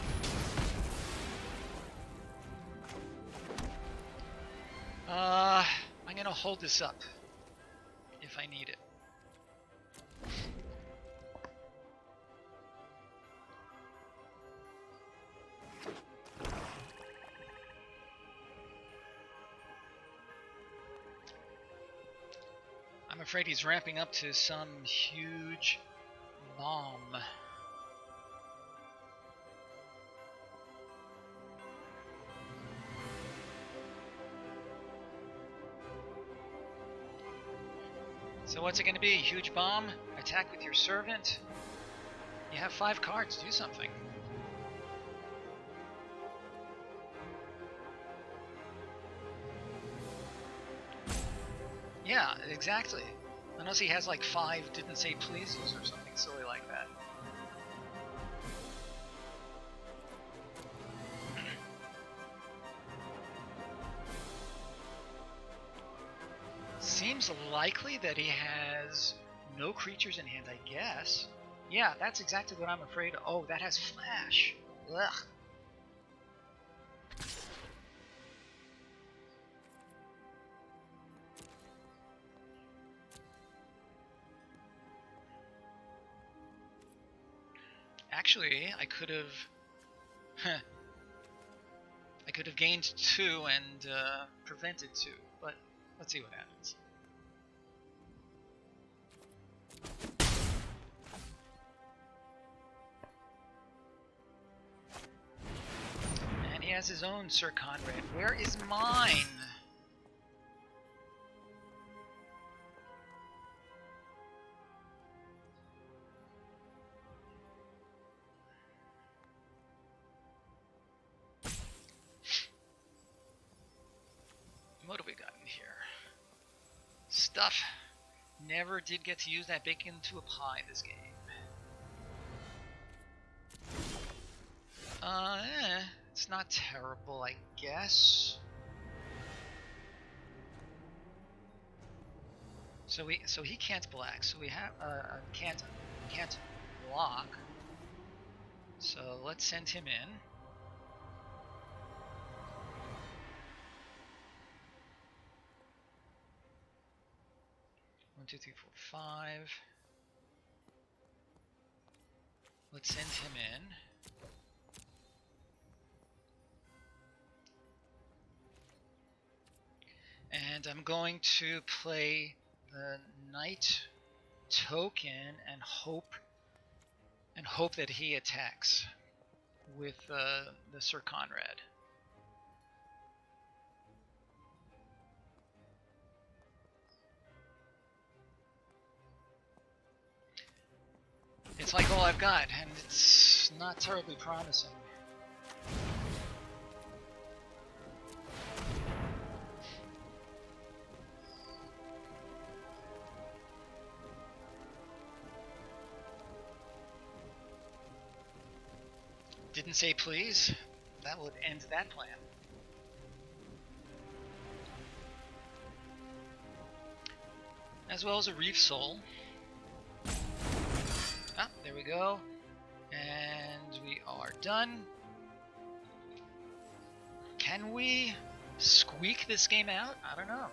I'm gonna hold this up if I need it. I'm afraid he's ramping up to some huge bomb. So what's it going to be? Huge bomb? Attack with your servant? You have 5 cards. Do something. Yeah, exactly. Unless he has like 5 didn't say pleases or something silly like that. Seems likely that he has no creatures in hand, I guess. Yeah, that's exactly what I'm afraid of. Oh, that has flash. Ugh. Actually, I could have gained 2 and prevented 2, but let's see what happens. And he has his own Sir Conrad. Where is mine? What do we got in here? Stuff. Never did get to use that bacon to a pie this game. It's not terrible, I guess. So he can't black. So we have can't block. So let's send him in. One, 2, 3, 4, 5. Let's send him in. And I'm going to play the Knight token and hope that he attacks with the Sir Conrad. It's like all I've got, and it's not terribly promising. Didn't say please. That would end that plan. As well as a Reef Soul. Ah, we go. And we are done. Can we squeak this game out? I don't know.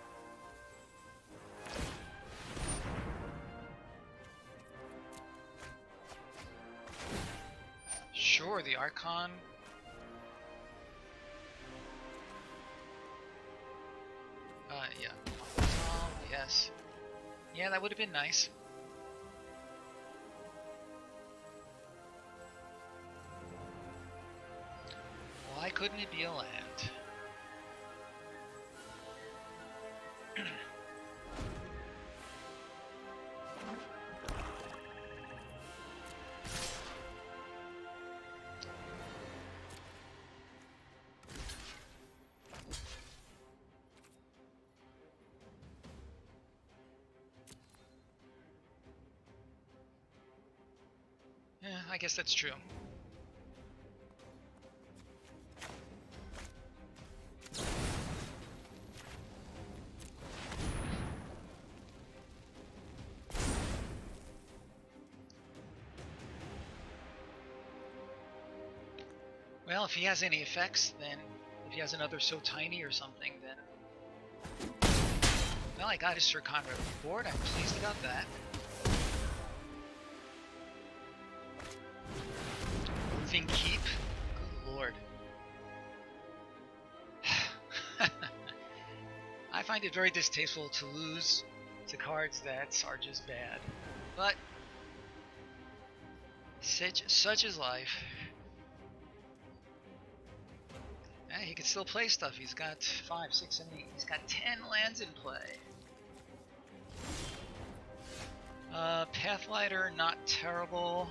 Sure, the Archon. Yeah. Yes. Yeah, that would have been nice. Why couldn't it be a land? Yeah, I guess that's true. Well, if he has any effects, then if he has another So Tiny or something, then... Well, I got his Sir Conrad on the board. I'm pleased about that. Moving Keep? Good lord. I find it very distasteful to lose to cards that are just bad. But such is life. Yeah, he can still play stuff. He's got 5, 6, 7, 8. He's got 10 lands in play. Pathlighter, not terrible.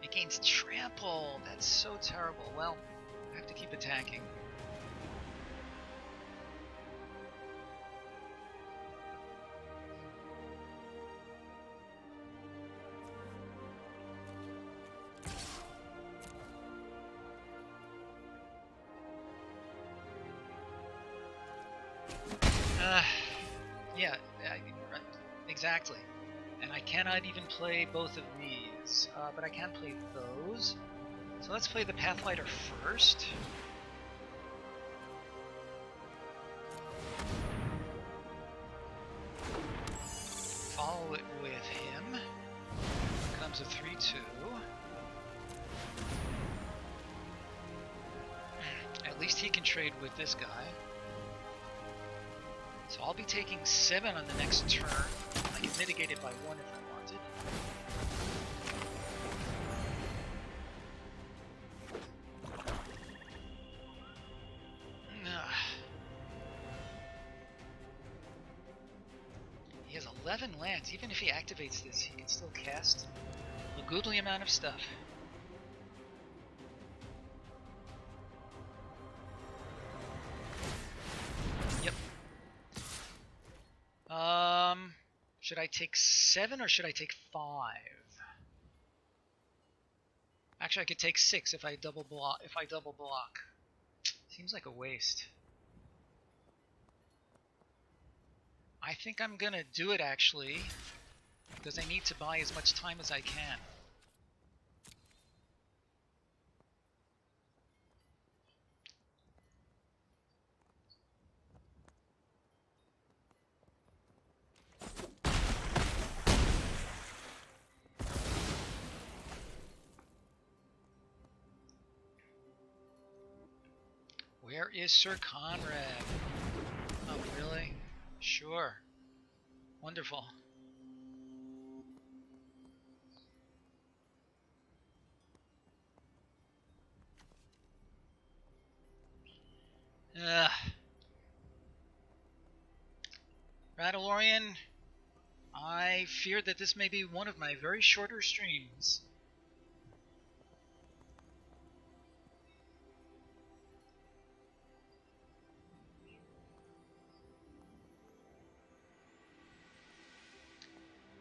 It gains trample. That's so terrible. Well, I have to keep attacking. Yeah, exactly. And I cannot even play both of these, but I can play those. So let's play the Pathlighter first. Follow it with him. Comes a 3/2. At least he can trade with this guy. So I'll be taking 7 on the next turn. I can mitigate it by 1 if I wanted. He has 11 lands. Even if he activates this, he can still cast a goodly amount of stuff. Yep. Should I take 7 or should I take 5? Actually, I could take 6 if I double block. Seems like a waste. I think I'm gonna do it actually, because I need to buy as much time as I can. Where is Sir Conrad? Oh, really? Sure. Wonderful. Rattlorian, I fear that this may be one of my very shorter streams.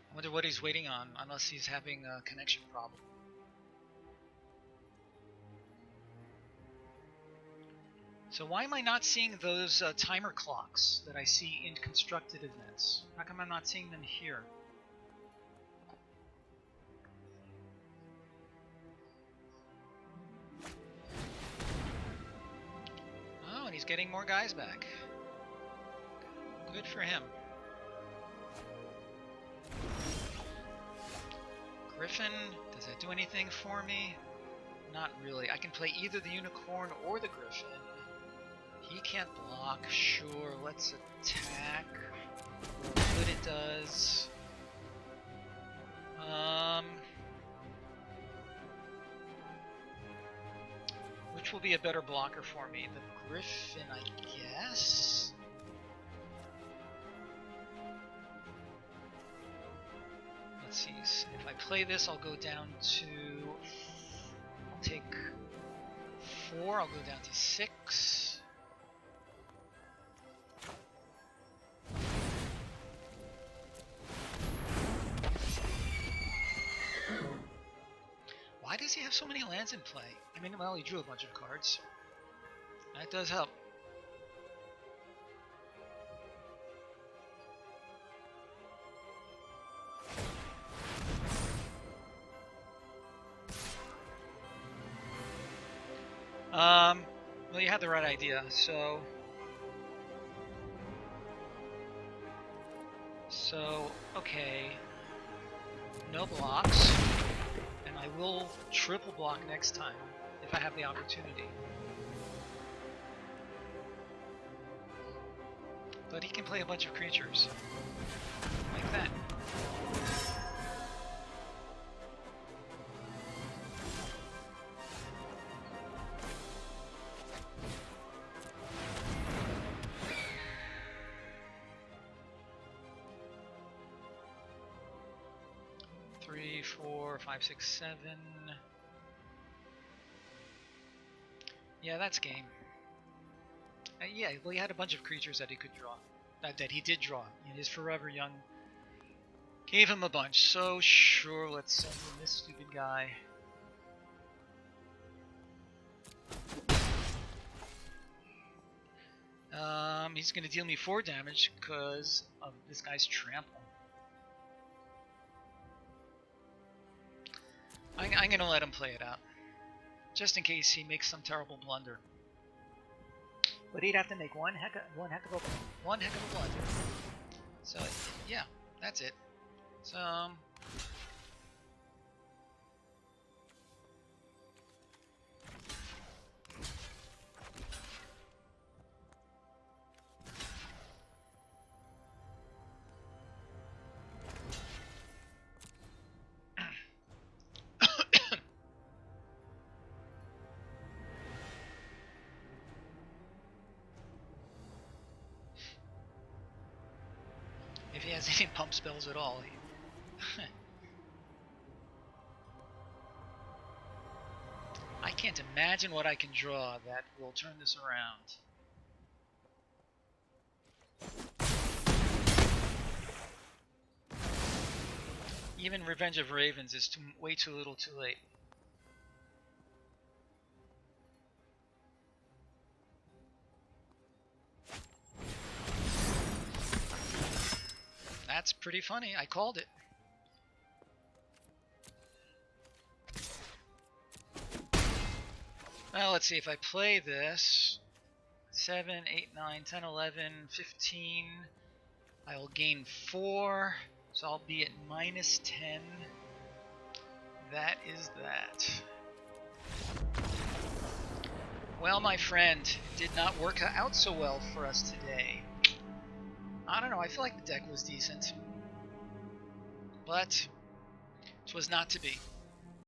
I wonder what he's waiting on, unless he's having a connection problem. So why am I not seeing those timer clocks that I see in constructed events? How come I'm not seeing them here? Oh, and he's getting more guys back. Good for him. Griffin, does that do anything for me? Not really. I can play either the unicorn or the griffin. He can't block. Sure, let's attack. What good it does. Which will be a better blocker for me? The griffin, I guess? Let's see. If I play this, I'll go down to... I'll take 4. I'll go down to 6. Why does he have so many lands in play? I mean, well, he drew a bunch of cards. That does help. Well, you had the right idea, so okay, no blocks, and I will triple block next time if I have the opportunity. But he can play a bunch of creatures, like that. Three, 4, 5, 6, 7. Yeah, that's game. Yeah, well, he had a bunch of creatures that he could draw. That he did draw in his Forever Young. Gave him a bunch, so sure, let's send in this stupid guy. He's going to deal me 4 damage because of this guy's trample. I'm going to let him play it out, just in case he makes some terrible blunder. But he'd have to make one heck of a blunder. So yeah, that's it. So if he has any pump spells at all, I can't imagine what I can draw that will turn this around. Even Revenge of Ravens is way too little too late. That's pretty funny. I called it. Well, let's see. If I play this, 7, 8, 9, 10, 11, 15, I will gain 4, so I'll be at minus 10. That is that. Well, my friend, it did not work out so well for us today. I don't know, I feel like the deck was decent, but it was not to be.